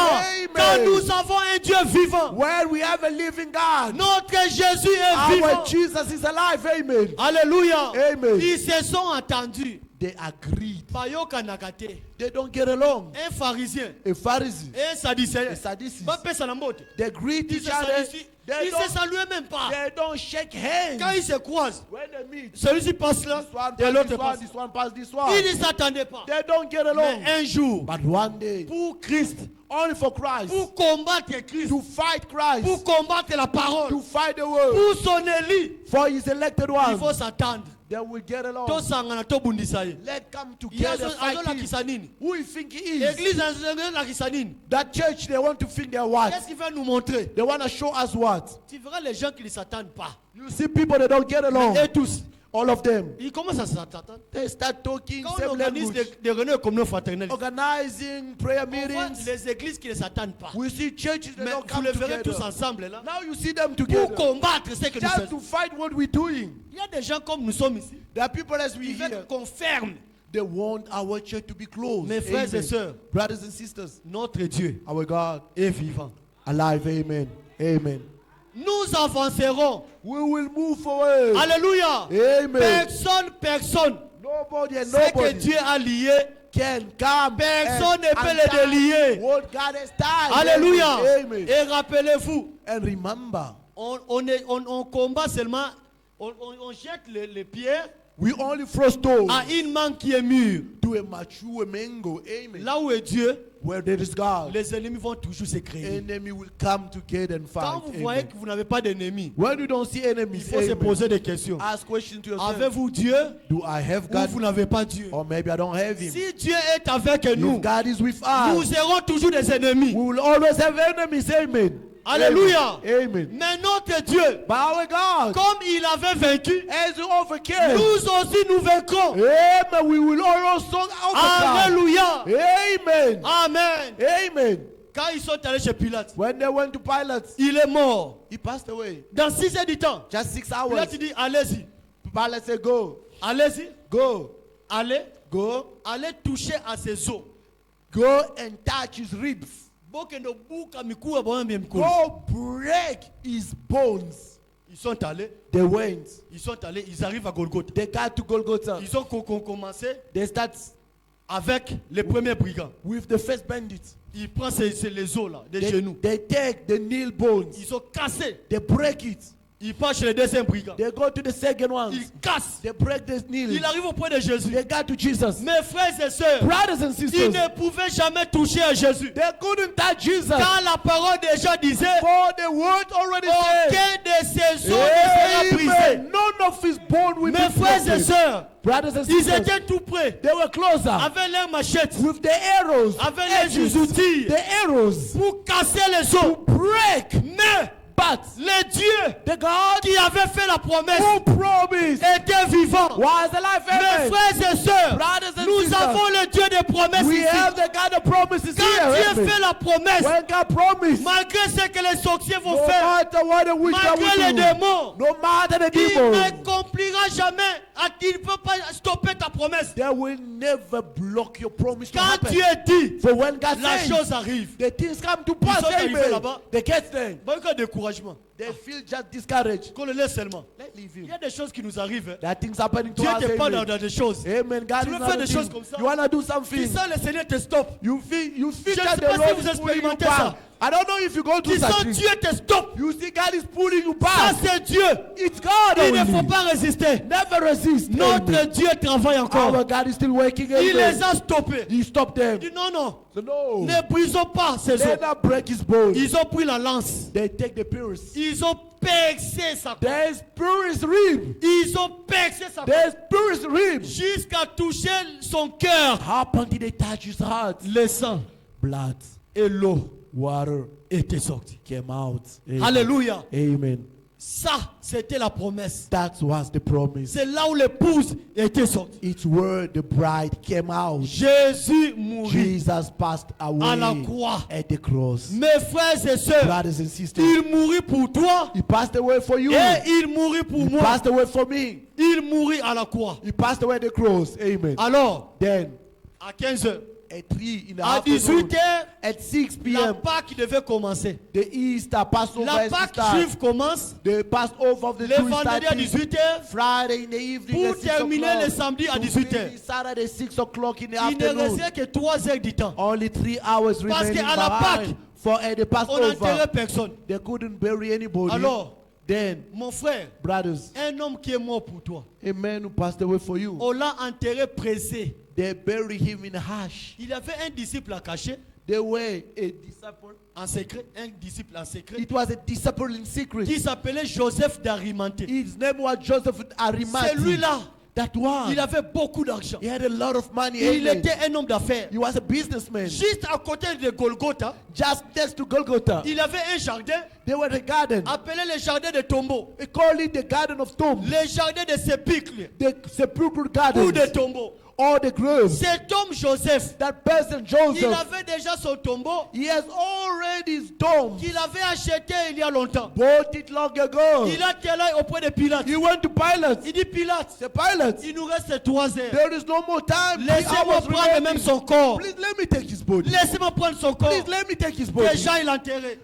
Car Amen. nous avons un Dieu vivant. Where we have a living God. Notre Jésus est Our vivant. Jesus is alive. Amen. Alléluia. Amen. Ils se sont entendus. They agreed. Bayoka Nagate. They don't get along. Un pharisien. A Pharisee, Un sadducéen. a Sadducees, Va pesa na mbote. they greet Ils each se other. saluent. They Ils se saluent même pas. don't shake Quand hands. ils se croisent, When they meet, celui-ci passe là this one et pass l'autre this one, passe. this one pass this one. Ils ne s'attendaient pas. They don't get along. Mais un jour, But one day, pour Christ, only for Christ, pour combattre Christ, to fight Christ, pour combattre la parole, to fight the world, pour son élu, for his elected il one, faut s'attendre. they will get along. Tosangana tobundisa ye. Let come Yesu together, fight him. azolakisa nini? Who you think he is? Église azolakisa nini? That church, they want to think they're what? Qu'est-ce qu'il veut nous montrer? They want to show us what? Tu verras les gens qui ne s'attendent pas. You see people that don't get along. Et tous. All of them. Ils commencent à s'attendre. They start talking Quand on same organise language. des réunions comme nos fraternelles, Organizing prayer on voit meetings. les églises qui ne s'attendent pas. We see churches that Mais don't vous come les verrez tous together. ensemble là. Now you see them Pour together. combattre ce que nous Just faisons. to fight what we're doing. Il y a des gens comme nous sommes ici. There are people as we Ils hear. veulent qu'on ferme. They want our church to be closed. Mes frères et Amen. sœurs, Brothers and sisters, notre Dieu our God est vivant. alive. Amen. Amen. Nous avancerons. We will move forward. Alléluia. Amen. Personne Nobody and ce que nobody Dieu a lié, can come. personne ne peut and le délier. what God has done. Alléluia. Amen. Et rappelez-vous, And remember, on combat seulement, on jette les pierres we only throw stones à une main qui est mûre. to a mature mango. Amen. Là où est Dieu, Where there is God, les ennemis vont toujours se créer. enemy will come together and fight. Quand vous voyez Amen. que vous n'avez pas d'ennemis, When you don't see il enemies, faut se amen, poser des questions. ask questions to yourself. Avez-vous Dieu Do I have ou God? vous n'avez pas Dieu? Or maybe I don't have him. Si Dieu est avec nous, If God is with nous us, serons toujours des ennemis. we will always have enemies. Amen. Alléluia. Amen. Mais notre Dieu, But our God, comme il avait vaincu, as you overcame, nous aussi nous vaincrons. amen, we will also overcome. Alléluia. Amen. Amen. Amen. Quand ils sont allés chez Pilate, When they went to Pilate, il est mort. he passed away. Dans 6 heures du temps, Just 6 hours. Pilate dit, allez-y, Pilate said, go, allez-y, go, allez, go, allez toucher à ses os. go and touch his ribs. Bokendo buka mikuwa bwana mkuu. Go break his bones. Ils sont allés, They went. ils arrivent à Golgotha. They got to Golgotha. Ils ont commencé They start avec les premiers brigands. with the first bandits. Il prend les os là, des genoux. They take the nail bones. Ils sont cassés. They break it. Il part chez le deuxième brigand. They go to the second one. Il casse. They break the nails. Il arrive auprès de Jésus. They got to Jesus. Mes frères et sœurs, Brothers and ils sisters, ne pouvaient jamais toucher à Jésus. they couldn't touch Jesus. Car la parole déjà disait, For the word already said, aucun de ses os ne sera brisé. Amen. None of his bones will Mes be frères et broken. sœurs, Brothers and ils sisters, étaient tout près. they were closer Avec leurs machettes, with the arrows, avec les edges, outils, the arrows pour casser les os. break. Mais But le Dieu the God qui avait fait la promesse who promised était vivant. was alive. Mes Amen. frères et sœurs, Brothers and nous sisters, avons le Dieu des promesses we ici. have the God that promises Quand here. Dieu Amen. fait la promesse, When God promised, malgré ce que les sorciers vont no faire, matter what the witch malgré les will do, démons, no matter the il demons, n'accomplira jamais. Il ne peut pas stopper ta promesse. they will never block your promise to Quand happen. Dieu dit, For when God la says, chose arrive. the things come to pass. sont arrivés Amen. là-bas. They get there. Bon, il y a découragement. They feel just discouraged. Qu'on le laisse seulement. Let leave Il him. y a des choses qui nous arrivent. Hein. There are things happening to Dieu us. te parle Amen. dans des choses. Amen. God Tu is veux not faire a des thing. choses comme ça? You want to do Tu something. sens le Seigneur te stoppe. You feel Je ne that sais the pas si Lord vous is pulling you expérimentez back. ça. I don't know if you go through Tu sens something. Dieu te stoppe. You see God is pulling you Ça back. c'est Dieu. It's God Il ne faut only. pas résister. Never resist. Notre Amen. Dieu travaille encore. Our God is still working. Il Amen. les a stoppés. He stopped them. Il dit non, non. So no. Ne brisons pas ces They os. not break his bones. Ils ont pris la lance. They take the pierce. Ils ont percé sa côte. There's pierce rib. Ils ont percé sa côte. There's pierce rib. Jusqu'à toucher son cœur. How did they touch his heart? Le sang Blood, et l'eau water étaient sortis. came out. Amen. Alléluia. Amen. Ça, c'était la promesse. That was the promise. C'est là où l'épouse était sortie. It's where the bride came out. Jésus mourit Jesus passed away à la croix. at the cross. Mes frères et sœurs, Brothers and sisters, il mourit pour toi he passed away for you. et il mourit pour He moi. passed away for me. Il mourit à la croix. He passed away at the cross. Amen. Alors, Then, à 15 heures, at 3 in the à afternoon, 18 heures, at 6 la p.m., Pâque devait commencer. the Easter Passover La is to Pâque start. juive commence The Passover of the le Jews vendredi à started 18 heures Friday in the evening pour at 6 terminer o'clock. le samedi à To 18 finish heures. Saturday 6 o'clock in the Il ne afternoon. restait que 3 heures du temps. Only 3 hours Parce remaining qu'à la Pâque, behind. For at the On n'enterrait Passover, personne. they couldn't bury anybody. Alors, Then, mon frère, brothers, un homme qui est mort pour toi, a man who passed away for you, on l'a enterré pressé. they buried him in ash. Il avait un disciple à cacher, They were a disciple. en secret, un disciple en secret, It was a disciple in secret. qui s'appelait Joseph d'Arimathée. His name was Joseph Arimathea. Celui-là, That one. il avait beaucoup d'argent. He had a lot of money. Il Amen. était un homme d'affaires. He was a businessman. Juste à côté de Golgotha, Just next to Golgotha, il avait un jardin there was a garden. appelé le jardin de tombeaux. They call it the garden of tombs. Le jardin de sépulcres The sepulchral ou garden. de tombeaux. Or the graves. Cet homme Joseph, That person, il Joseph, avait déjà son tombeau he has already his tomb. qu'il avait acheté il y a longtemps. Bought it long ago. Il a été là auprès de Pilate. He went to Pilate. Il dit Pilate, Say, Pilate, il nous reste 3 heures. there is no more time. 3 Laissez-moi hours prendre remaining. même son corps. Please let me take his body. Laissez-moi prendre son corps. Please let me take his body. Déjà il a enterré.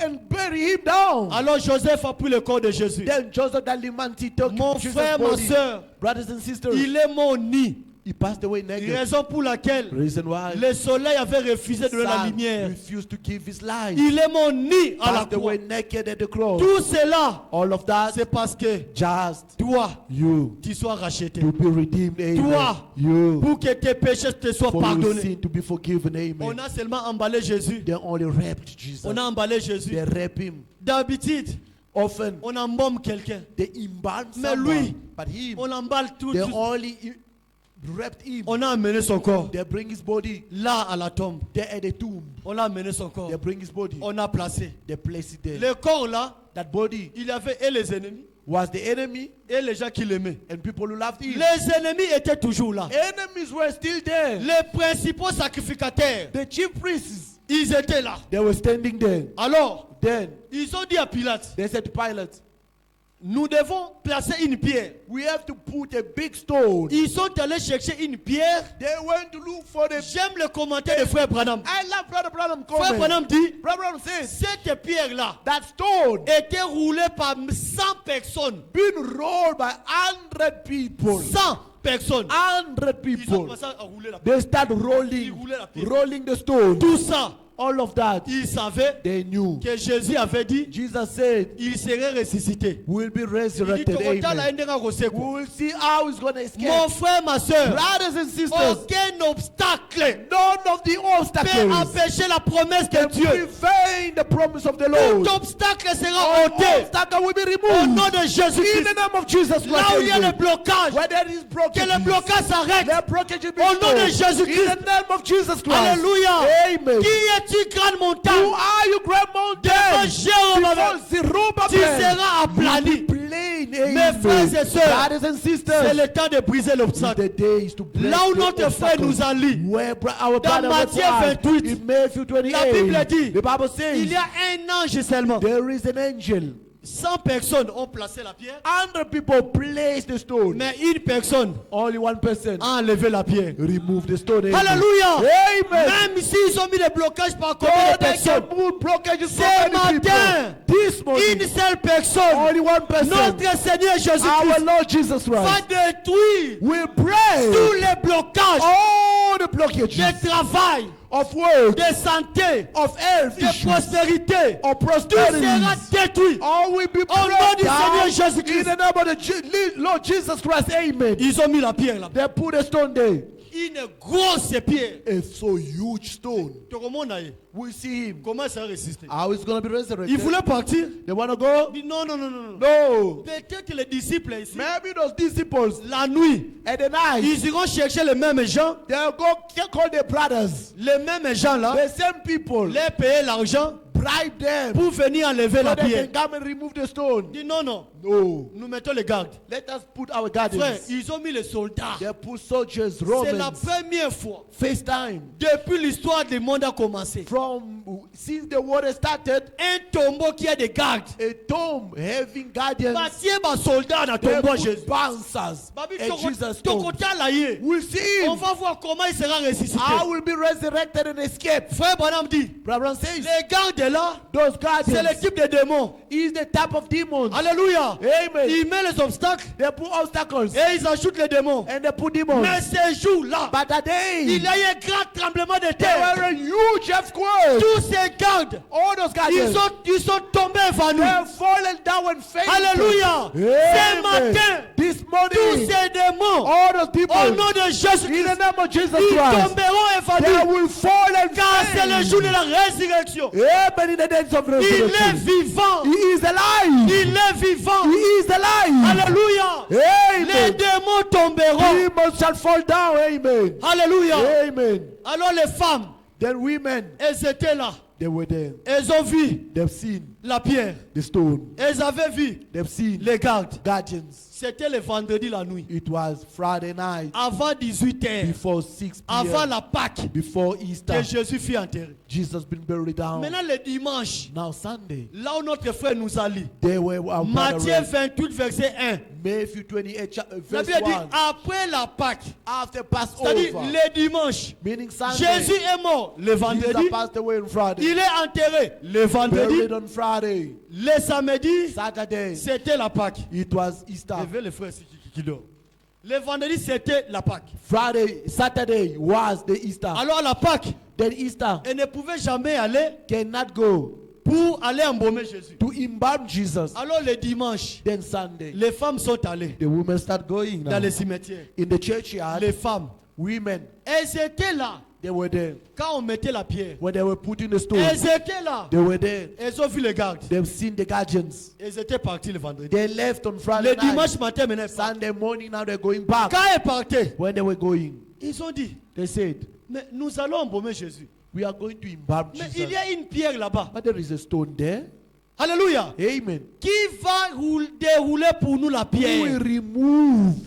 And bury him down. Alors Joseph a pris le corps de Jésus. Then Joseph Dalimanti took Mon Jesus' frère, ma body. soeur, Brothers and sisters, il est mon nid. he passed away naked. Raison pour laquelle Reason why le soleil avait refusé de donner la sun lumière. refused to give his life. Il est mon nid à la Passed croix. away naked at the cross. Tout cela, All of that, c'est parce que just toi, you tu sois racheté. to be redeemed. Amen. Toi, You pour que tes péchés te soient for your pardonnés. sin to be forgiven. On Amen. a seulement emballé Jésus. They only raped Jesus. On a emballé Jésus. They rape him. D'habitude, Often on embaume quelqu'un. they embalm Mais someone, lui, but him, On emballe tout. they only raped him. On a amené son corps They bring his body. là à la tombe. They at the tomb. On a amené son corps. They bring his body. On a placé. They place it there. Le corps là, That body il y avait et les ennemis was the enemy et les gens qui l'aimaient. and people who loved him. Les ennemis étaient toujours là. Enemies were still there. Les principaux sacrificateurs, The chief priests, ils étaient là. they were standing there. Alors, Then ils ont dit à Pilate, they said to Pilate, nous devons placer une pierre. we have to put a big stone. Ils sont allés chercher une pierre. They went to look for the. J'aime le commentaire de Frère Branham. I love Brother Branham Frère comment. Branham dit, Brother Branham says cette pierre-là that stone était roulée par 100 personnes. been rolled by 100 people. 100 personnes. 100 Ils ont people. commencé à rouler la pierre. They start rolling, Ils roulaient la pierre. rolling the stone. Tout ça, all of that, Ils savaient they knew. que Jésus avait dit Jesus said, il serait ressuscité. we'll be Il dit, resurrected. Tokotala Amen. endera kosekwa. We will see how he's going to escape. Mon frère, ma soeur, Brothers and sisters, aucun obstacle none of the peut obstacles empêcher la promesse de can Dieu. prevent the promise of the Lord. Tout obstacle sera All ôté obstacle will be au nom removed de in Jésus-Christ. the name of Jesus Là où il y a le Christ. blocage, Where there is que broken, le blocage s'arrête. let blockage be Au nom de removed. Jésus-Christ. In the name of Jesus Christ. Alléluia. Amen. Qui es-tu, grande Who montagne? are you, great mountain? Devant Jéhovah, Before Zerubbabel, tu seras aplani. plain. Mes frères et sœurs, Brothers and c'est sisters, le temps de briser l'obstacle. the day is to break Là où the notre frère obstacles. nous a lit, Where our brother was Matthieu at, 28, in Matthew 28, la Bible dit, the Bible says, il y a un ange seulement. there is an angel. 100 personnes ont placé la pierre, 100 people placed the stone. mais une personne Only one person a enlevé la pierre. removed the stone. Amen. Alléluia. Amen. Même s'ils ont mis des blocages par combien Oh, de they personnes, can move blockages so Ce many people. matin, This morning, une seule personne, only one person, notre Seigneur our Jésus-Christ, Lord Jesus va Christ, détruire will break tous les blocages all the blockages de travail, of work, de santé, of health de issues, prospérité. of Tout prosperity. sera détruit. All will be Au nom break du Seigneur down Jésus-Christ. in the name of the Lord Jesus Christ. Amen. Ils ont mis la pierre là. They put a stone there. Une grosse pierre. A so huge stone. We see him. Comment ça a résisté? How is going to be resurrected? Il voulait partir. They want to go? Il dit non, non, non, non. No. Peut-être les disciples ici, Maybe those disciples la nuit, at the night, ils iront chercher les mêmes gens, they'll go call their brothers, les mêmes gens là, the same people, les payer l'argent bribe them pour venir enlever so la they pierre. can come and remove the stone. Il dit non, non, No. nous mettons les gardes. Let us put our Frère, guardians. ils ont mis les soldats. They put soldiers, C'est la Romans. première fois First time. depuis l'histoire du monde a commencé. Since the war started, Un tombeau qui a des gardes. a tomb having guardians. Bâtir un soldat dans They tombeau à put Jésus. bouncers Babi, at Jesus' ton tomb. côté à l'aïe. We'll see On him. va voir comment il sera ressuscité. I will be resurrected and escape. Frère Branham dit, Brother says, les gardes là, those c'est le guardians type de démon. is the type of demons. Alléluia. Amen. Il met les obstacles They put obstacles et ils ajoutent les démons. and they put demons. Mais ces jours-là, But today, il y a eu un grand tremblement de there terre. were a huge earthquake. Tous ces gardes, All those guardians, ils sont tombés évanouis. they have fallen down and fainted. Alléluia. Ce Amen. matin, This tous morning, ces démons, all those au people, nom de in Jésus-Christ, the name of Jesus ils Christ, tomberont they évanouis. will fall and Car c'est le jour de faint. la résurrection. Amen. In the days of Il est resurrection, vivant. He is alive. Il est vivant. He is alive. Alléluia. Les Amen. démons tomberont. Demons shall fall down. Amen. Alléluia. Amen. Alors les femmes, Then women, elles étaient là. they were there. Elles ont vu They've seen la pierre. the stone. Elles avaient vu They've seen les gardes. guardians. C'était le vendredi la nuit. It was Friday night Avant 18h. before 6 Avant p.m. la Pâque. Before Que Easter. Jésus fut enterré. Jesus been buried down. Maintenant le dimanche. Now Sunday, Là où notre frère nous a lu. they were our Matthieu brother, 28 verset 1. Matthew 28 La verse Bible dit 1. après la Pâque. After C'est-à-dire Passover, le dimanche. meaning Sunday, Jésus est mort le vendredi. Jesus passed away on Friday. Il est enterré le vendredi. Buried on Friday. Le samedi, Saturday, c'était la Pâque. it was Easter. Levez le frère qui dort. Le vendredi, c'était la Pâque. Friday, Saturday was the Easter. Alors la Pâque, Then Easter elle ne pouvait jamais aller cannot go pour aller embaumer Jésus. to embalm Jesus. Alors le dimanche, Then Sunday, les femmes sont allées the women start going now. dans les cimetières. In the churchyard, Les femmes, women, elles étaient là they were there. quand on mettait la pierre. When they were putting the stone, Elles étaient là. they were there. Elles ont vu les gardes. They've seen the guardians. Elles étaient parties le vendredi. They left on Friday Le night. dimanche matin, maintenant, Sunday morning, now they're going back. quand elles partaient, When they were going, ils ont dit, they said, mais nous allons embaumer Jésus. we are going to embalm Mais il y Jesus. a une pierre là-bas. But there is a stone there. Alléluia. Amen. Qui va dérouler pour nous la Who will pierre?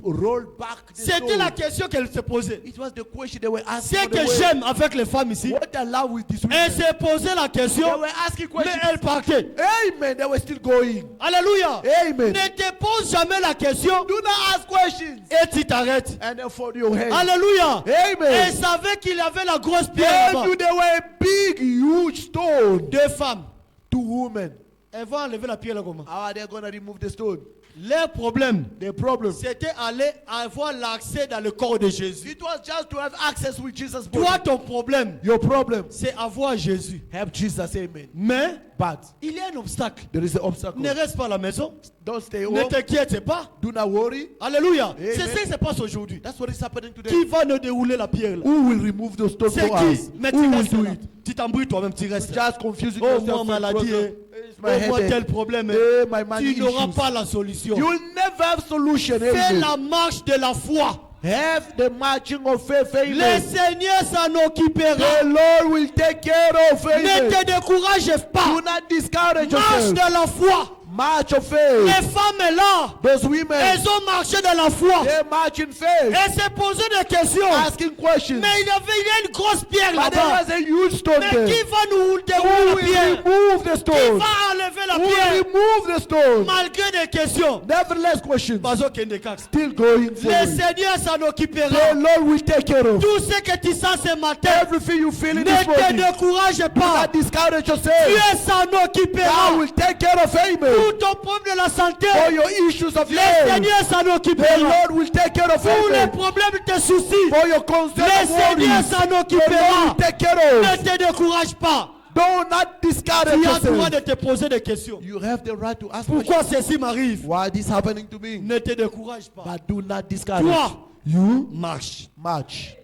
roll back the C'était la stone? question qu'elle se posait. It was the question they were asking. Ce on the que way. j'aime avec les femmes ici, What I love with this elles women, se posaient la they question, were asking mais questions. elles partaient. Amen. They were still going. Alléluia. Amen. Ne te pose jamais la question Do not ask questions. et tu t'arrêtes. And then fold your hands. Alléluia. Amen. Elles savaient qu'il y avait la grosse pierre They là-bas. knew they were a big, huge stone. Deux femmes. 2 women. Elles vont enlever la pierre là comment? How are they going to remove the stone? Leur problème, The problem. c'était aller avoir l'accès dans le corps de Jésus. It was just to have access with Jesus' Toi, body. ton problème, Your problem. c'est avoir Jésus. Have Jesus, amen. Mais But il y a un obstacle. there is an obstacle. Ne reste pas à la maison. Don't stay Ne home. t'inquiète pas. Do not worry. Alléluia. Amen. C'est ce qui se passe aujourd'hui. That's what is happening today. Qui va nous dérouler la pierre là? Who will remove the stone C'est for qui? us? Mais Who tu will restes do là. it? Tu t'embrouilles toi-même, tu restes là. Just confusing Oh, yourself. moi, and maladie. brother. It's my Oh, moi, tel headache. problème. Eh, my money Tu n'auras issues. pas la solution. You will never have solution. Fais amen. la marche de la foi. Have the marching of faith. Le Amen. Seigneur s'en occupera. The Lord will take care of Ne amen. te décourage Do pas. not discourage Marche yourself. de la foi. March of Les faith. femmes là, Those women, elles ont marché dans la foi. they march in faith. Elles se posaient des questions. Asking questions. Mais il y a une grosse pierre But there là-bas. was a huge stone Mais there. qui va nous dérouler Who la will pierre? remove the Qui stone? va enlever la Who will pierre? remove the stone? Malgré des questions. Nevertheless, questions. Bazo Kendekax. Still going Le forward. Seigneur s'en The occupera. Lord will take care of Tout ce que tu sens ce matin, everything you feel in ne this te morning. décourage Do pas. not discourage Dieu yourself. s'en God occupera. will take care of amen. Pour ton problème de la santé, For your issues of le life. Seigneur s'en The occupera. Lord will take care of Pour les amen. problèmes de tes soucis, For your concern le of Seigneur worries. s'en The Lord occupera. will take care Ne of. te décourage pas. Do not discourage Tu as le droit yourself. de te poser des questions. You have the right to ask questions. Pourquoi ceci m'arrive? Why this happening to me? Ne te décourage pas. But do not discourage. Toi, You marche. march.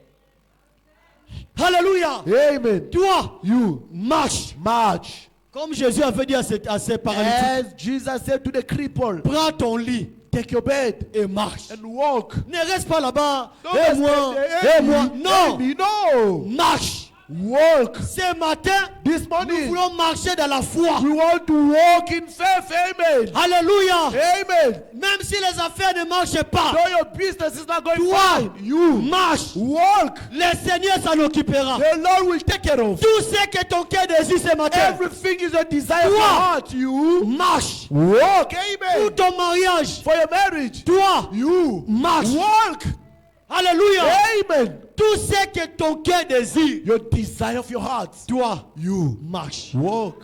Alléluia. Amen. Toi, You marche. march. Comme Jésus avait dit à ces paralytiques, As Jesus said to the cripple, prends ton lit take your bed et marche. and walk. Ne reste pas là-bas. Don't Et stay moi, there. et moi. Hey, Non, me, no. marche. Walk. Ce matin, This nous morning, voulons marcher dans la foi. we want to walk in faith. Amen. Alléluia. Amen. Même si les affaires ne marchent pas, Though your business is not going toi, fine, you marche. walk. Le Seigneur s'en occupera. The Lord will take care of. Tout ce que ton cœur désire ce matin, Everything is a desire of Toi. your heart. You marche. walk. Pour Amen. ton mariage, For your marriage, toi, you marche. walk. Alléluia. Amen. Tout ce que ton cœur désire, Your desire of your heart, toi, you marche. walk.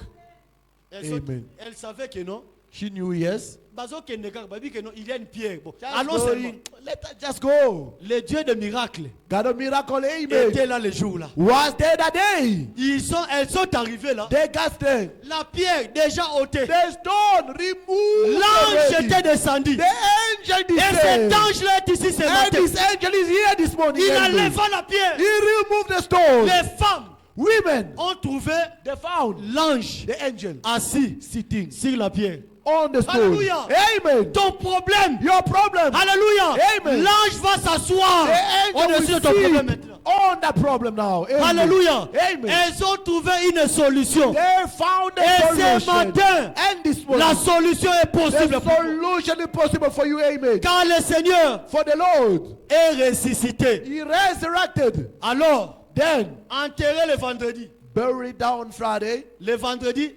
Elle, Amen. elle savait que non. She knew, yes. Bazo Kendeka, babi que non, il y a une pierre. Bon, Just allons go seulement. in. Let her just go. Le Dieu de miracles God of miracle, amen. était là le jour là. Was there that day? Elles sont arrivées là. They got there. La pierre déjà ôtée. The stone removed. L'ange already. était descendu. The angel Et cet descended. ange là est ici ce And matin. this angel is here this morning. Il amen. enleva la pierre. He removed the stone. Les femmes Women, ont trouvé they found l'ange the angel assis sitting sur la pierre. on the stone. Alléluia. Amen. Ton problème, Your problem. alléluia, Amen. l'ange va s'asseoir. The On angel est will sur ton problème sit maintenant. on that problem now. Amen. Alléluia. Amen. Elles ont trouvé une solution. They found Et a ce solution. matin, And this morning, la solution est the possible. pour toi. solution is possible for you. Amen. Quand le Seigneur For the Lord, est ressuscité, He resurrected. alors Then, enterré le vendredi. buried down Friday. Le vendredi,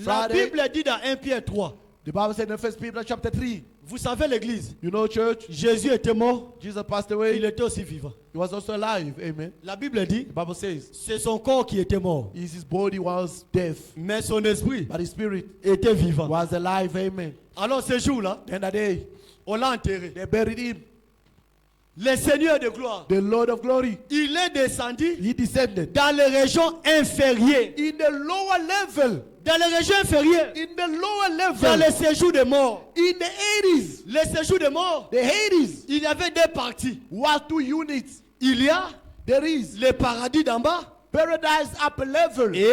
la Friday. Bible dit dans 1 Pierre 3. The Bible said in 1 Peter chapter 3. Vous savez l'église, You know, church, Jésus était mort, Jesus passed il away. était aussi vivant. He was also alive. Amen. La Bible dit, The Bible says c'est son corps qui était mort, his body was deaf, mais son esprit but his spirit était vivant. was alive. Amen. Alors ce jour-là, Then that day, on l'a enterré. they buried him. Le Seigneur de gloire, The Lord of glory, il est descendu He descended dans les régions inférieures. in the lower level. Dans les régions inférieures, In the lower dans level. le séjour des morts. In the Hades. Le séjour des morts, The Hades il y avait deux parties. was 2 units. Il y a There is le paradis d'en bas paradise upper level. et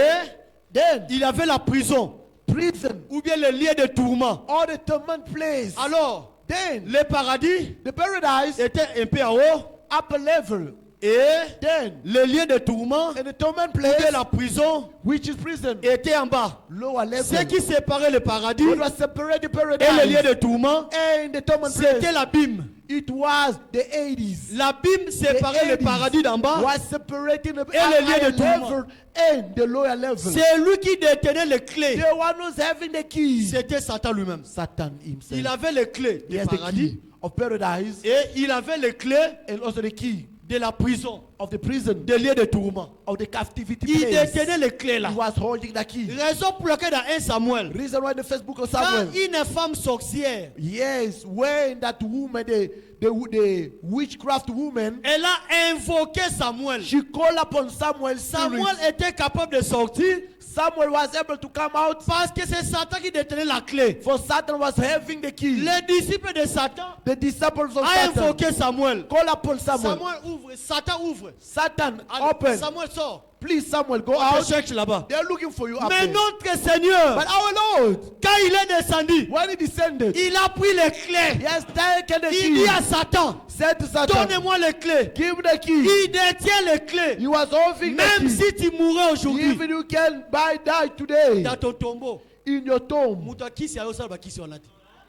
Then il y avait la prison prison ou bien le lieu de tourment. or the torment place. Alors, Then le paradis the paradise était un peu en haut upper level. et Then le lieu de tourment and the torment ou bien place, la prison which is prison, était en bas. lower Ce level. qui séparait le paradis What was separated the et le lieu paradise de tourment, and the torment c'était place? l'abîme. It was the Hades. L'abîme séparait le Hades paradis d'en bas. was separating the Et le lieu higher de tourment. level and the lower level. C'est lui qui détenait les clés. The one who's having the key, C'était Satan lui-même. Satan himself. Il avait les clés He du has the paradis key of paradise et il avait les clés and also the key de la prison, of the prison, des lieux de tourment. of the captivity Il place. détenait les clés là. He was holding the key. Raison pour laquelle dans 1 Samuel, Reason why the first book of quand Samuel. une femme sorcière, Yes, when that woman, the witchcraft woman, elle a invoqué Samuel. she called upon Samuel. Samuel était capable de sortir Samuel was able to come out, parce que c'est Satan qui détenait la clé. for Satan was having the key. Les disciples de Satan The disciples of ont Satan invoqué Samuel. call upon Samuel. Samuel ouvre, Satan ouvre. Satan, Alors, open. Samuel sort. Please, Samuel, go On te out. cherche là-bas. They're looking for you up Mais there. notre Seigneur, But our Lord, quand il est descendu, when he descended, il a pris les clés. he has taken the Il dit key. à Satan, Said to Satan, donnez-moi les clés. give the key. Il détient les clés. He was holding the Même key. si tu mourrais aujourd'hui Even you can die today dans ton tombeau, in your tomb. mutu akisi ayo sala bakisi wana te.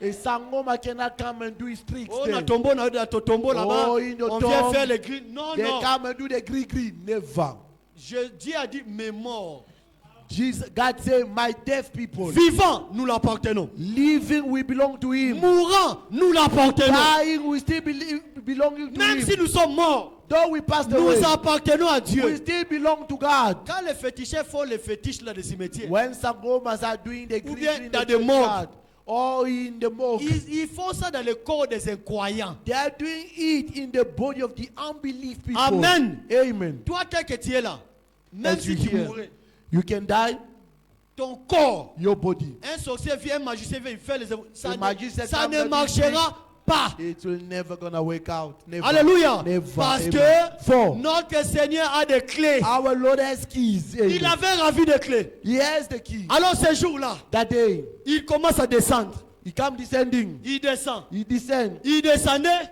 A sangoma cannot come and do his tricks Oh, there. na tombeau, dans ton tombeau là-bas, Oh, in your on vient tomb. faire les grilles. Non, They non. come and do the green. Never. Dieu a dit, mes morts. Jesus, God said, my deaf people, Vivants, nous l'appartenons. living we belong to him. Mourants, nous l'appartenons. Dying we still belonging to Même him. si nous sommes morts, Though we passed nous away, appartenons à we Dieu. still belong to God. Quand les féticheurs font les fétiches là des cimetières, When sangomas are doing the Ou green bien in dans the des morgues. churchyard, or in the morgue, ils font ça dans le corps des incroyants. they are doing it in the body of the unbelief people. Amen. Amen. Toi, tel que tu es là, même As si you tu hear, mourrais, you can die, ton corps, your body. un sorcier vient, un magicien vient, il fait les ça, The magician ça comes ne and marchera pas. It will never gonna wake out. Never. Alléluia. Never. Parce Amen. que For notre Seigneur a des clés. our Lord has keys. Amen. Il avait ravi des clés. He has the key. Alors ce jour-là, That day, il commence à descendre. he come descending. Il descend. He descend. Il descendait.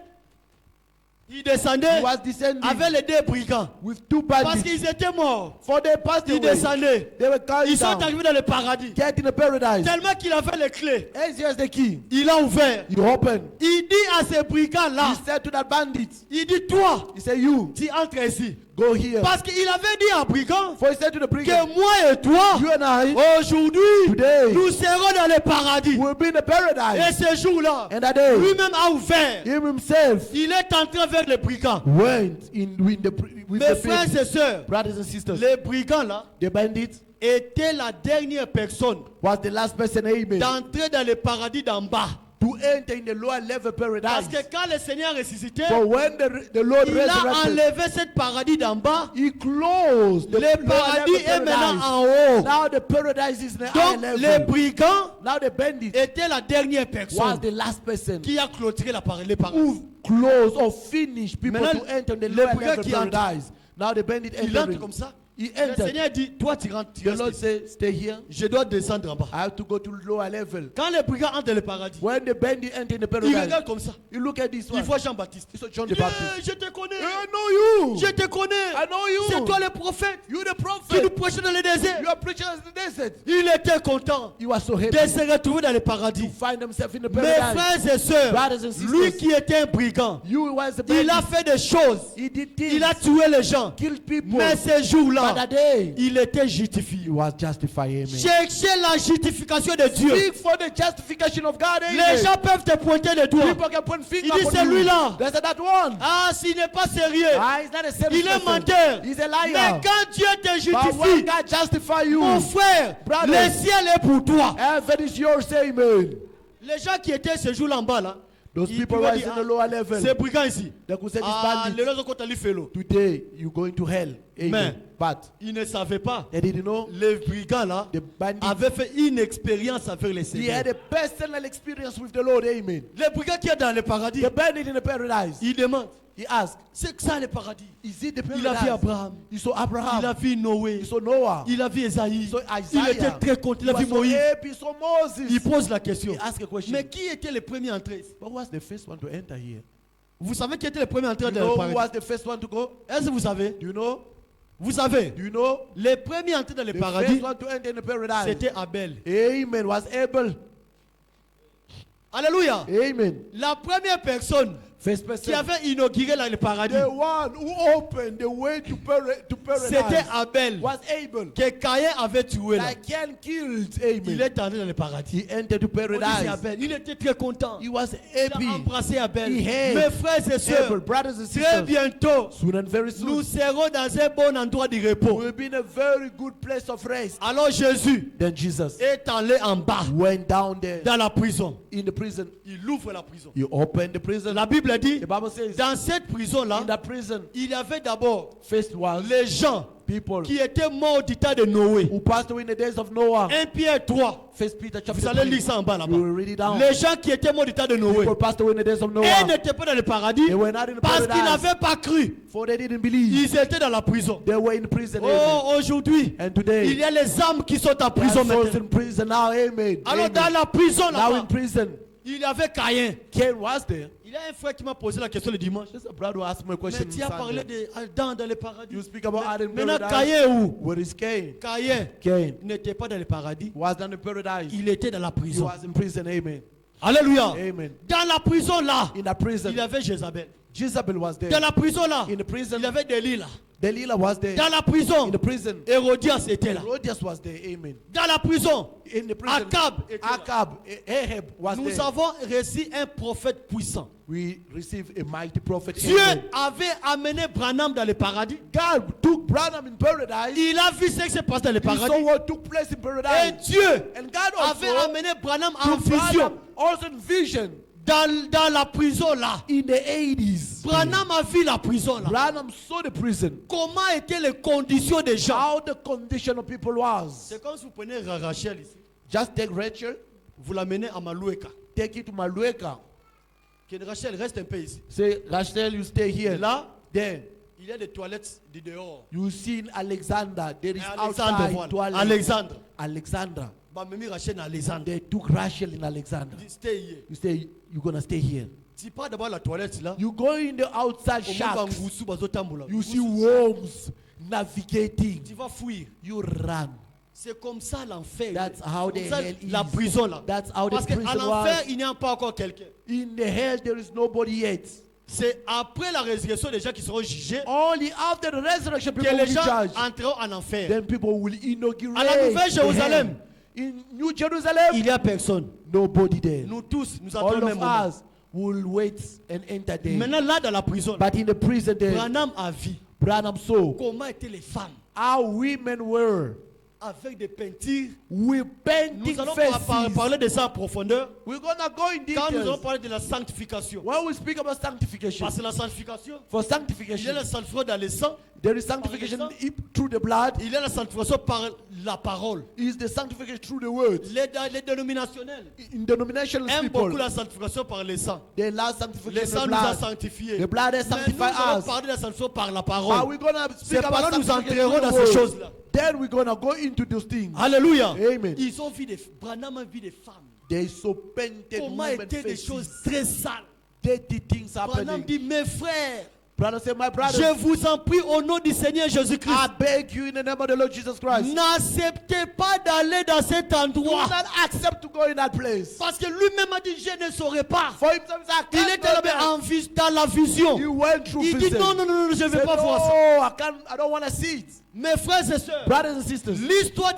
Il descendait He was descending avec les deux brigands. with two Parce bandits. qu'ils étaient morts. For they passed Ils away. descendaient. They were carried Ils sont down. arrivés dans le paradis. Get in the paradise. Tellement qu'il avait les clés. As he has the key, Il a ouvert. he opened. Il dit à ces brigands-là, He said to that bandit, il dit, toi, he said, you tu entres ici. go here. Parce qu'il avait dit à brigand For he said to the brigand, que moi et toi, you and I aujourd'hui, Today. nous serons dans le paradis. will be in the Et paradise. ce jour-là, And that day, lui-même a ouvert. him himself Il est entré vers les brigands. went in with Mes the frères people. et sœurs, Brothers and sisters, les brigands là the bandit étaient la dernière personne was the last person, amen, d'entrer dans le paradis d'en bas. to enter in the lower level Parce paradise. que quand le Seigneur ressuscité, For when the Lord il a resurrected, enlevé ce paradis d'en bas. he closed the Le lower paradis level est maintenant paradise. en haut. Now the paradise is in the high Donc les level. brigands Now the bandit étaient la dernière was personne the last person qui a clôturé le paradis. who closed or finished people Maintenant, to enter the le lower brigand level qui entre. paradise. Now the bandit Il entre entered. comme ça. He Le entered. Seigneur dit, toi tu rentres. tu The restes Lord ici. said, stay here. Je dois descendre en bas. I have to go to lower level. Quand les brigands entrent dans le paradis, When the bandit entered in the ils paradise, regardent comme ça. you look at this Ils one. voient Jean-Baptiste. It's John Il the dit, Baptist. je te connais. I know you. Je te connais. I know you. C'est toi le prophète You the qui prophet. nous prêchait dans le désert. You are preaching in the desert. Il était content You are so happy de se retrouver dans le paradis. to find himself in the Mes paradise. frères et sœurs, Brothers and sisters, lui qui était un brigand, You was the il a bandit. fait des choses. He did things. Il a tué les gens. Killed people. Mais ce But jour-là, that day, il était justifié. he was justified. Amen. Cherchez la justification de Dieu. Speak for the justification of God. Les Amen. gens peuvent te pointer le doigt. People can point finger Il dit, upon c'est you. lui-là. They said that one. Ah, s'il n'est pas sérieux, Ah, he's not a serious il est person. menteur. He's a Mais liar. quand Dieu te But when justifie, God justify you, mon frère, Brother. le ciel est pour toi. heaven is yours. Amen. Les gens qui étaient ce jour-là en bas, là, Those ils people pouvaient were dire, in the lower level. c'est brigand ici. They could say this Ah, bandit. les gens ont allé faire l'eau. Today you going to hell. Amen. Mais- But Ils ne savaient pas. they didn't know Les brigands, là, the bandit. avaient fait une expérience avec le He Seigneur. had a personal experience with the Lord. Amen. Les brigands qui est dans le paradis, The bandit in the paradise. ils demandent, He asked, c'est que ça le paradis? is it the Il a vu paradise? Abraham, He saw il a Abraham. vu Noé, He saw Noah. il a vu Esaïe, So il Isaiah. était très content, il He a vu was so Moïse. happy. He saw Moses. Il pose la question. He asked a question. Mais qui était le premier entré? But who was the first one to enter here? Vous savez qui était le premier entré You dans le know who paradis? was the first one to go? Est-ce que vous savez? Do you know? Vous savez, Do you know? les premiers entrés dans le The paradis, first one to enter in the paradise. c'était Abel. Amen. Was Abel. Alléluia. Amen. La première personne First qui person, avait inauguré le paradis, the one who opened the way to c'était paradise Abel, was Abel. que Caïn avait tué. Là. Like Cain killed Il Abel. est entré dans le paradis. He entered to On dit, c'est paradise. Abel. Il était très content. He was Il a happy. embrassé Abel. He had Mes frères et Abel, sœurs, brothers and très sisters. bientôt, Soon and very nous soon, serons dans un bon endroit de repos. we'll be in a very good place of rest. Alors Jésus Then Jesus est allé en bas, went down there dans la prison. in the prison. Il ouvre la prison. He opened the prison. La Bible dit, The Bible says, dans cette prison-là, in that prison, il y avait d'abord first was les gens people qui étaient morts du temps de Noé. who passed away in the days of Noah. 1 Pierre 3. First Peter chapter Vous allez 3. lire ça en bas là-bas. You will read it down. Les gens qui étaient morts du temps de Noé. People passed away in the days of Ils Noah. n'étaient pas dans le paradis They were not in the parce qu'ils paradise. n'avaient pas cru. For they didn't believe. Ils étaient dans la prison. They were in prison. Amen. Oh, aujourd'hui, And today, il y a les âmes qui sont en they are prison souls maintenant. in prison now. Amen. Alors Amen. dans la prison Now in là-bas, prison, il y avait Caïn. Cain was there. Il y a un frère qui m'a posé la question le dimanche. Just a brother who asked me a question. Mais tu as parlé Sunday. d'Adam dans le paradis. You speak about Adam in Maintenant, paradise. Caïn est où? Where is Cain? Caïn Cain n'était pas dans le paradis. was not in paradise. Il était dans la He prison. was in prison. Amen. Alléluia. Amen. Dans la prison là, In that prison, il y avait Jézabel. Jezebel was Dans there. la prison là, In the prison, il y avait Delilah. Delilah was there. Dans la prison, In the prison, Hérodias était là. Herodias was there. Amen. Dans la prison, In the prison, Akab était là. Akab, Ahab was Nous there. avons reçu un prophète puissant. We received a mighty prophet. Dieu Amen. avait amené Branham dans le paradis. God took Branham in paradise. Il a vu ce qui se passe dans le He saw paradis. what took place in Et paradise. Dieu And God avait also amené Branham en took vision Branham also in vision dans la prison là. in the 80s. Branham a vu la prison là. Branham saw the prison. Comment étaient les conditions des gens? How the condition of people was. C'est comme si vous prenez Rachel ici. Just take Rachel, Vous l'amenez à Maloueka. take it to Malueka. Que Rachel reste un peu ici. Say, Rachel, you stay here. Là, Then il y a des toilettes du dehors. you see in Alexander. There is Alexandre, outside voilà. toilet. Alexandre. Alexandra. Bah, même Rachel à Alexandre. They took Rachel in Alexander. Il dit, stay here. You say, you're going to stay here. Tu pars d'abord à la toilette là. You go in the outside Au shack. moment où Ngoussou bazotambola. You see worms navigating. Tu vas fuir. You run. C'est comme ça l'enfer. That's how Comme the ça, hell is. la prison là. That's how the Parce qu'à prison l'enfer, was. il n'y a pas encore quelqu'un. In the hell, there is nobody yet. C'est après la résurrection des gens qui seront jugés Only after the resurrection, que people will les be gens judged. entreront en enfer. Then people will inaugurate À la Nouvelle the Jérusalem, hell. In New Jerusalem, il n'y a personne. nobody there. Nous tous, nous All attendons le of même moment. us will wait and enter there. Maintenant, là, dans la prison, But in the prison there, Branham a vu Branham saw comment étaient les femmes how women were avec des peintures. with painting Nous allons faces. parler de ça en profondeur We're gonna go in quand nous allons details parler de la sanctification. when we speak about sanctification. Parce que la sanctification, For il y a sanctification, la sanctification dans le sang, there is sanctification Par through the blood. il y a la sanctification par la parole. Is the sanctification through the words. Les dénominationnels In denominational aiment beaucoup people, la sanctification par le sang. they love Le sanctification sang in nous the a blood. sanctifiés. The blood has Mais nous sanctified allons us. parler de la sanctification par la But parole. we're gonna C'est speak pendant about nous sanctification entrerons through dans the ces words. choses-là. Then we're gonna go into those things. Alléluia. Amen. Ils ont vu des Branham a vu des femmes. They so painted Comment women étaient des faces. choses très sales. Dirty things Branham happening. dit, mes frères, Brother say, my brother, je vous en prie au nom du Seigneur Jésus-Christ, I beg you in the name of the Lord Jesus Christ. n'acceptez pas d'aller dans cet Do endroit. not accept to go in that place. Parce que lui-même a dit, je ne saurais pas. For himself, Il I est can't go allé there. dans la vision. He went through Il dit, vision. non, je ne vais Said, pas voir ça. no, I don't want to see it. Mes frères et sœurs, Brothers and sisters, l'histoire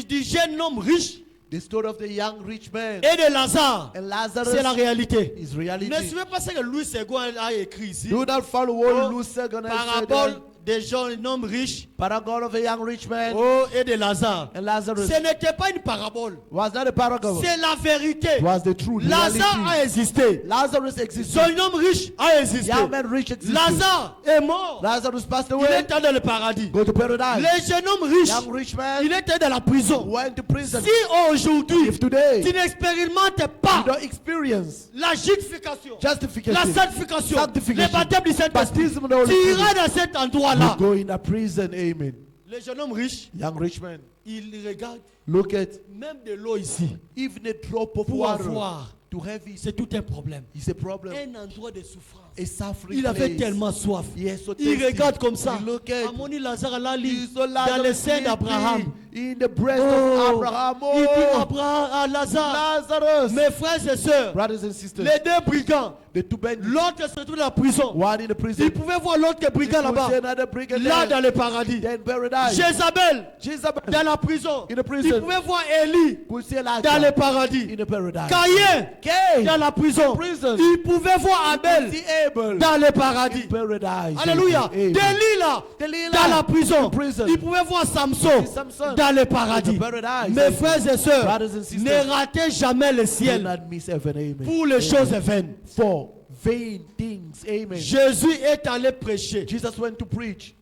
du jeune homme riche the story of the young rich man et de Lazare, and Lazarus c'est la réalité. is reality. Ne suivez pas ce que Louis II a écrit ici. Do not follow what Oh, Luther gonna say Parabole there. des gens, un homme riche, Paragon of a young rich man oh, et de Lazare. and Lazarus Ce n'était pas une parabole, was not a paragon. c'est la vérité. It was the truth. the Lazare a reality. existé. Lazarus existed. Son homme riche a existé. Young man rich existed. Lazare est mort. Lazarus passed Il away. est allé dans le paradis. Go to paradise. Le jeune homme riche, Young rich man il était dans la prison. went to prison. Si aujourd'hui, If today tu n'expérimentes pas you don't experience la justification, justification, la sanctification, Sanctification. le baptême du Saint-Esprit, baptism of the Holy tu Spirit, iras dans cet you endroit-là. go in a prison. Amen. Le jeune homme riche, Young rich man, il regarde look at même de l'eau ici even a drop of pour water avoir to too heavy. C'est tout un problème. It's a problem. Un endroit de souffrance. A suffering Il avait place. tellement soif. He is so Il thirsty. regarde comme ça. He look at- Amoni Lazare là, He saw dans Lazarus le sein d'Abraham. sleeping in the breast Oh, of Abraham. il dit Oh, Abraham à Lazare, Lazarus. mes frères et sœurs, Brothers and sisters, les deux brigands, the two bandits, l'autre se trouve dans la prison. one in the prison, Ils pouvaient voir l'autre brigand you could là-bas, see another brigand là there, dans le paradis. then paradise. Jézabel Jezebel, dans la prison. In the prison. Ils pouvaient voir Élie could see dans le Elijah paradis. in the paradise. Caïn Cain dans la prison. prison. Ils pouvaient voir could Abel see Abel dans le paradis. in paradise. Alléluia. Amen. Delilah Delilah dans la prison. in prison. Ils pouvaient voir Samson Samson dans le paradis. in the paradise. Mes frères et sœurs, Brothers and sisters, ne ratez jamais le Do ciel not miss heaven. Amen. pour les choses vaines. For vain things. Amen. Jésus est allé prêcher. Jesus went to preach.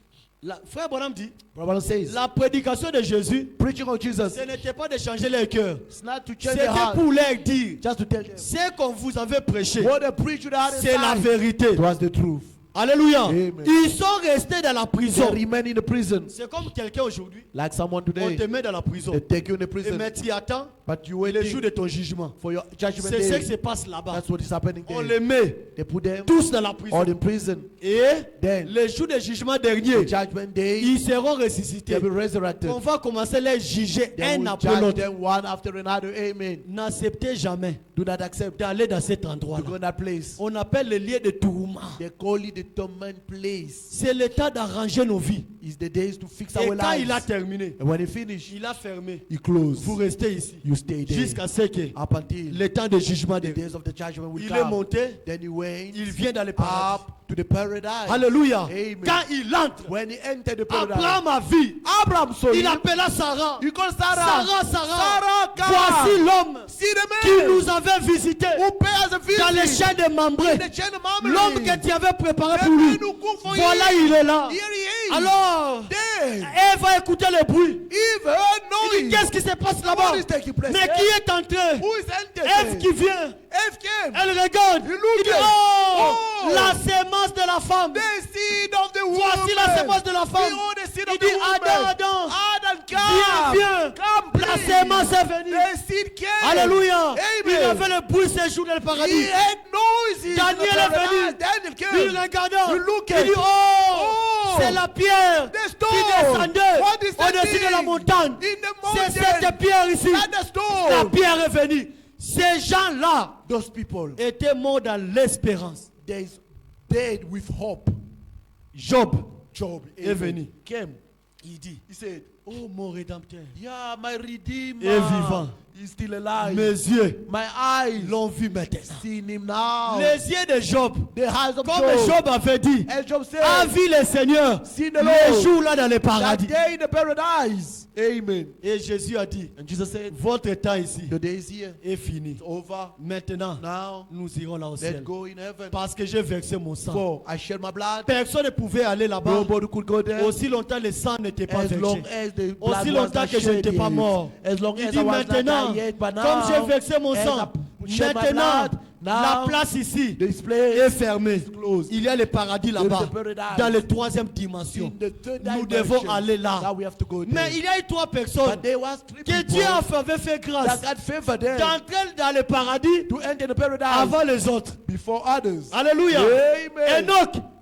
Frère Bonhomme dit, Brother says, la prédication de Jésus, preaching of Jesus, ce n'était pas de changer leur cœur. it's not to change C'était their heart, pour leur dire, just to tell them ce qu'on vous avait prêché, what they preach to the other c'est la side. vérité. It was the truth. Alléluia. Amen. Ils sont restés dans la They prison. remain in the prison. C'est comme quelqu'un aujourd'hui, Like someone on te today, met dans la prison. they take you in the Et prison, mais tu attends but you le jour waiting de ton jugement. for your judgment C'est ce qui day. se passe là-bas. That's what is happening On there. les met They put them tous dans la prison. all in prison. Et Then, le jour du jugement the dernier, judgment day, ils seront they'll ressuscités. be resurrected. On va commencer à les juger They un will après judge l'autre. them one after another. Amen. N'acceptez jamais Do not accept d'aller dans cet to go endroit-là. in that place. On appelle le lieu de tourment. They call it the torment place. C'est le temps d'arranger nos vies. It's the days to fix Et our quand il a lives. terminé, And when he finish, il a fermé. he close. Vous restez ici You stay there jusqu'à ce que up until le temps de jugement the de days of the judgment will il est come. monté, Then he went il vient dans le paradis. up to the paradise. Alléluia. Amen. Quand il entre, When he entered the paradise, Abraham a vu. Abraham saw Il him. appela Sarah. He called Sarah. Sarah, Sarah, come. voici l'homme See the qui man nous avait visité who pay us a dans les visit. chaînes de Mambré. In the chain of Mamre. L'homme que tu avais préparé The pour lui. man who cooked for Voilà, him. il est là. Here he is. Alors, Then, Ève va écouter le bruit. Eve heard Il dit, noise. qu'est-ce qui se passe là-bas? What is taking place Mais there? qui est entré? Who is entered? Ève qui vient. Eve came. Elle regarde. Il Il dit, look. oh, Oh. la sémence de la femme. The seed of the woman. Voici la sémence de la femme. Behold the seed Il of dit, the woman. Adam, Adam, Adam, viens, come. viens. Come, La please. sémence est venue. The seed came. Alléluia. Il Amen. avait le bruit ces jours dans le He paradis. had noises. Daniel in the est venu. paradise. Daniel came. Il regardait. You look Il at dit, oh, Oh. c'est la pierre The qui stone. descendait What is that au-dessus de la thing? montagne. In the C'est mountain. cette pierre ici. Not the stone. La pierre est venue. Ces gens-là Those people, étaient morts dans l'espérance. they is dead with hope. Job Job est venu. Came. Il dit, He said, oh mon rédempteur, yeah, my redeemer est vivant. is still alive. Mes yeux My eyes l'ont vu maintenant. seen him now. Les yeux de Job, The eyes of comme Job. Job avait dit, And Job said, a vu le Seigneur See the les Lord. jours là dans le that paradis. day in the paradise. Amen. Et Jésus a dit, And Jesus said, votre temps ici the day is here. est fini. It's over. Maintenant, Now, nous irons là au let's ciel. go in heaven. Parce que j'ai versé mon sang. For I shed my blood. Personne ne pouvait aller là-bas. Nobody could go there. Aussi longtemps le sang n'était pas As long versé. as the blood Aussi was longtemps not que je n'étais shed pas yet. mort. As long Il as dit I was not maintenant, died yet, but comme now, j'ai versé mon as sang, I shed my maintenant, blood, la now, place ici this est place fermée. closed. Il y a le paradis là-bas, There is the paradise. dans la troisième dimension. In the third Nous dimension. devons aller Now là. we have to go there. Mais il y a eu trois personnes But there was three que people Dieu avait fait grâce that God favored them d'entrer dans le paradis to enter the paradise avant les autres. before others. Alléluia. Amen.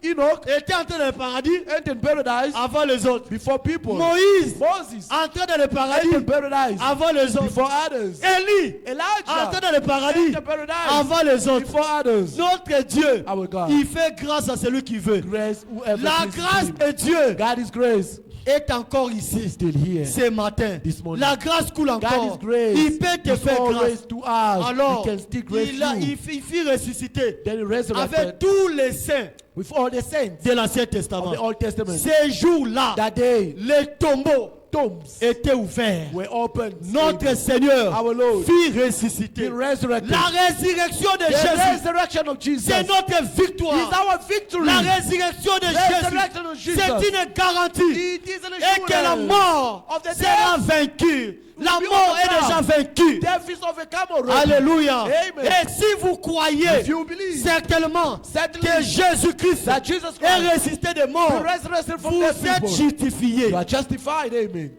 Enoch était entré dans le paradis Entered paradise avant les autres. before people. Moïse Moses entré dans le paradis entered paradise avant les autres. before others. Élie Elijah entré dans le paradis entered paradise avant les autres. before others. Notre Dieu, Our God. il fait grâce à celui qui veut. Grace, whoever La pleases grâce him. de Dieu God is grace. est encore ici Still here. ce matin. This morning. La grâce coule God encore. is grace. Il peut te He's faire always grâce. to us. Alors, He can still grace il you. fit ressusciter Then he resurrected avec tous les saints with all the saints de l'Ancien of Testament. the Old Testament. Ces jours-là, That day, les tombeaux tombs étaient ouverts. were opened. Notre Seigneur Our Lord. fit He ressusciter. resurrected. La résurrection de The Jésus, resurrection of Jesus c'est is notre victoire. our victory. La résurrection de Resurrection of Jésus, Jesus. c'est une garantie. It is an Et que la assurance mort of the sera death. vaincue. La be mort est déjà overcome. vaincue. Death is overcome already. Alléluia. Amen. Et si vous croyez If you believe certainement Certainly. que Jésus-Christ that Jesus est Christ ressuscité des be morts, resurrected from vous dead êtes people, justifiés. you are justified. Amen.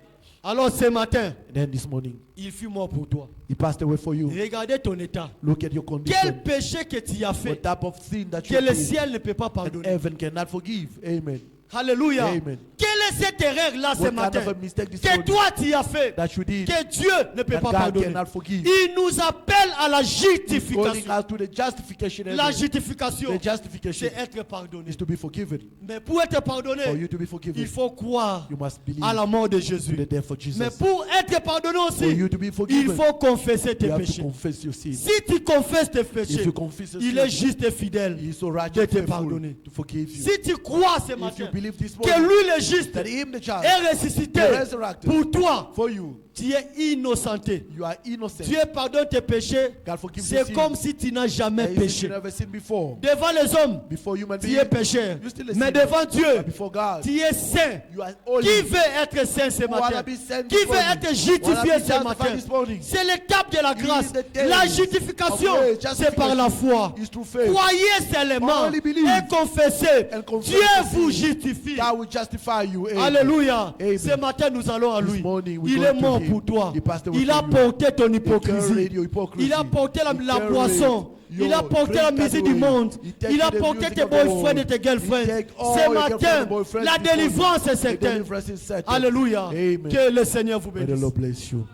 Alors ce matin, And then this morning, il fut mort pour toi. he passed away for you. Regardez ton état. Look at your Quel condition. péché que tu as What fait type of sin that que you le did ciel ne peut pas and pardonner. heaven cannot forgive. Amen. Alléluia. Amen. Quelle est cette erreur-là ce What kind matin of a mistake this que morning toi tu as fait that you did que Dieu ne peut that pas God pardonner? cannot forgive? Il nous appelle à la Calling justification. us to the justification. La Amen. justification, The justification c'est être pardonné. is to be forgiven. Mais pour être For pardonné, you to be il forgiven, faut croire you must believe à la mort de to Jésus. the death of Jesus. Mais pour être pardonné For aussi, you to be il forgiven, faut confesser tes you have to péchés. confess your sin. Si tu confesses tes If péchés, you confess your il est sin, juste et fidèle he is so de righteous te and faithful pardonner. to forgive you. Si tu crois ce If you matin believe this que morning lui le juste that him, the child, est ressuscité is resurrected pour toi, for you, tu es innocenté. you are innocent. Dieu pardonne tes péchés. God forgives your C'est sin. comme si tu n'as jamais And if you péché. never sinned before, Devant les hommes, before human tu beings, es pécheur. you still a Mais sinner. devant Dieu, But before God, tu es saint. you are holy. Qui veut être saint ce Wanna matin? be saint Qui this veut morning? être justifié Wanna be ce justified matin? this morning? C'est l'étape de la grâce. the day La of justification, grace. c'est par la foi. Is through faith. Croyez seulement Only believe et confessez. and confess Dieu your vous sin. justifie. God will justify you. Amen. Alléluia. Amen. Ce matin, nous allons à This lui. morning we Il go est to mort him. pour toi. He passed away Il a for you. porté ton He hypocrisie. carried your hypocrisy. Il a porté la He carried boisson. Il a your porté la drink musique du away. monde. He take Il a the porté music tes of the world. boyfriends et tes girlfriends. He take all Ce your matin, girlfriends and boyfriends la before you. délivrance est The certaine. deliverance is certain. Alléluia. Amen. Que le Seigneur vous May the bénisse. Lord bless you.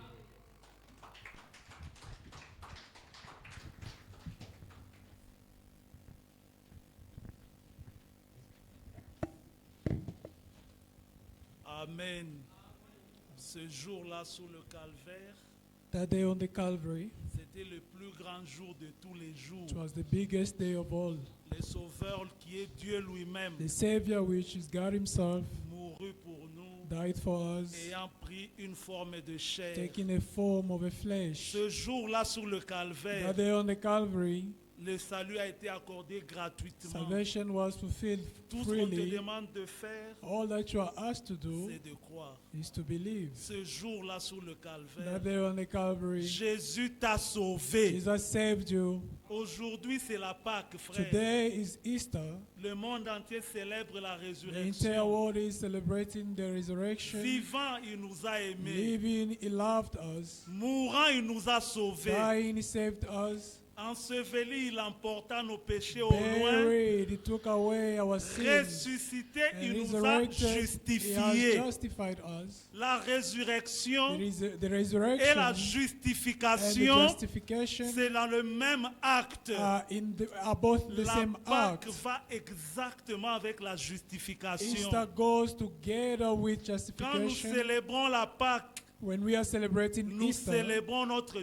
Amen. Ce jour-là sur le calvaire, That day on the Calvary, c'était le plus grand jour de tous les jours. it was the biggest day of all. Le Sauveur qui est Dieu lui-même The Savior, which is God Himself, mourut pour nous, died for us, ayant pris une forme de chair. taking a form of a flesh. Ce jour-là sur le calvaire, That day on the Calvary, le salut a été accordé gratuitement. salvation was fulfilled Tout ce qu'on te freely. demande de faire, All that you are asked to do c'est de croire. is to believe. Ce jour-là sur le calvaire, That day on the Calvary, Jésus t'a sauvé. Jesus saved you. Aujourd'hui, c'est la Pâque, frère. Today is Easter. Le monde entier célèbre la The entire résurrection. world is celebrating the resurrection. Vivant, il nous a aimés. Living, He loved us. Mourant, il nous a sauvés. Dying, He saved us. Enseveli, il emporta nos péchés au loin. Buried, He took away our sins. Ressuscité, And il nous a resurrected, He has justifiés. justified us. La résurrection The et la resurrection and the justification, justification c'est dans le même acte. are both the La same Pâque act. va exactement avec la justification. Easter goes together with Quand nous justification. célébrons la Pâque, When we are celebrating nous Easter, célébrons notre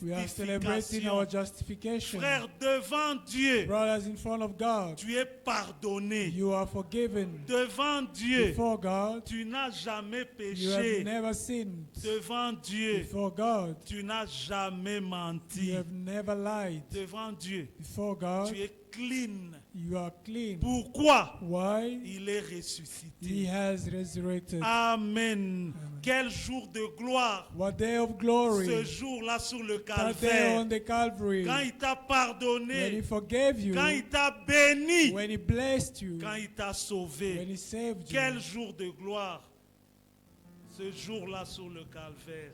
we are celebrating our justification. justification. Frère, devant Dieu, Brothers, in front of God, tu es pardonné. you are forgiven. Devant Dieu, Before God, tu n'as jamais you have péché. never sinned. Devant Dieu, Before God, tu n'as jamais you menti. have never lied. Devant Dieu, Before God, tu es clean. you are clean. Pourquoi? Why? Il est He ressuscité. has resurrected. Amen. Quel jour de gloire. What day of Ce glory. jour-là sur le That day calvaire. on the Calvary. Quand il t'a When He pardonné. forgave you. Quand il t'a béni. When He blessed you. Quand il t'a When sauvé. He saved you. Quel jour de gloire. Ce jour-là sur le calvaire.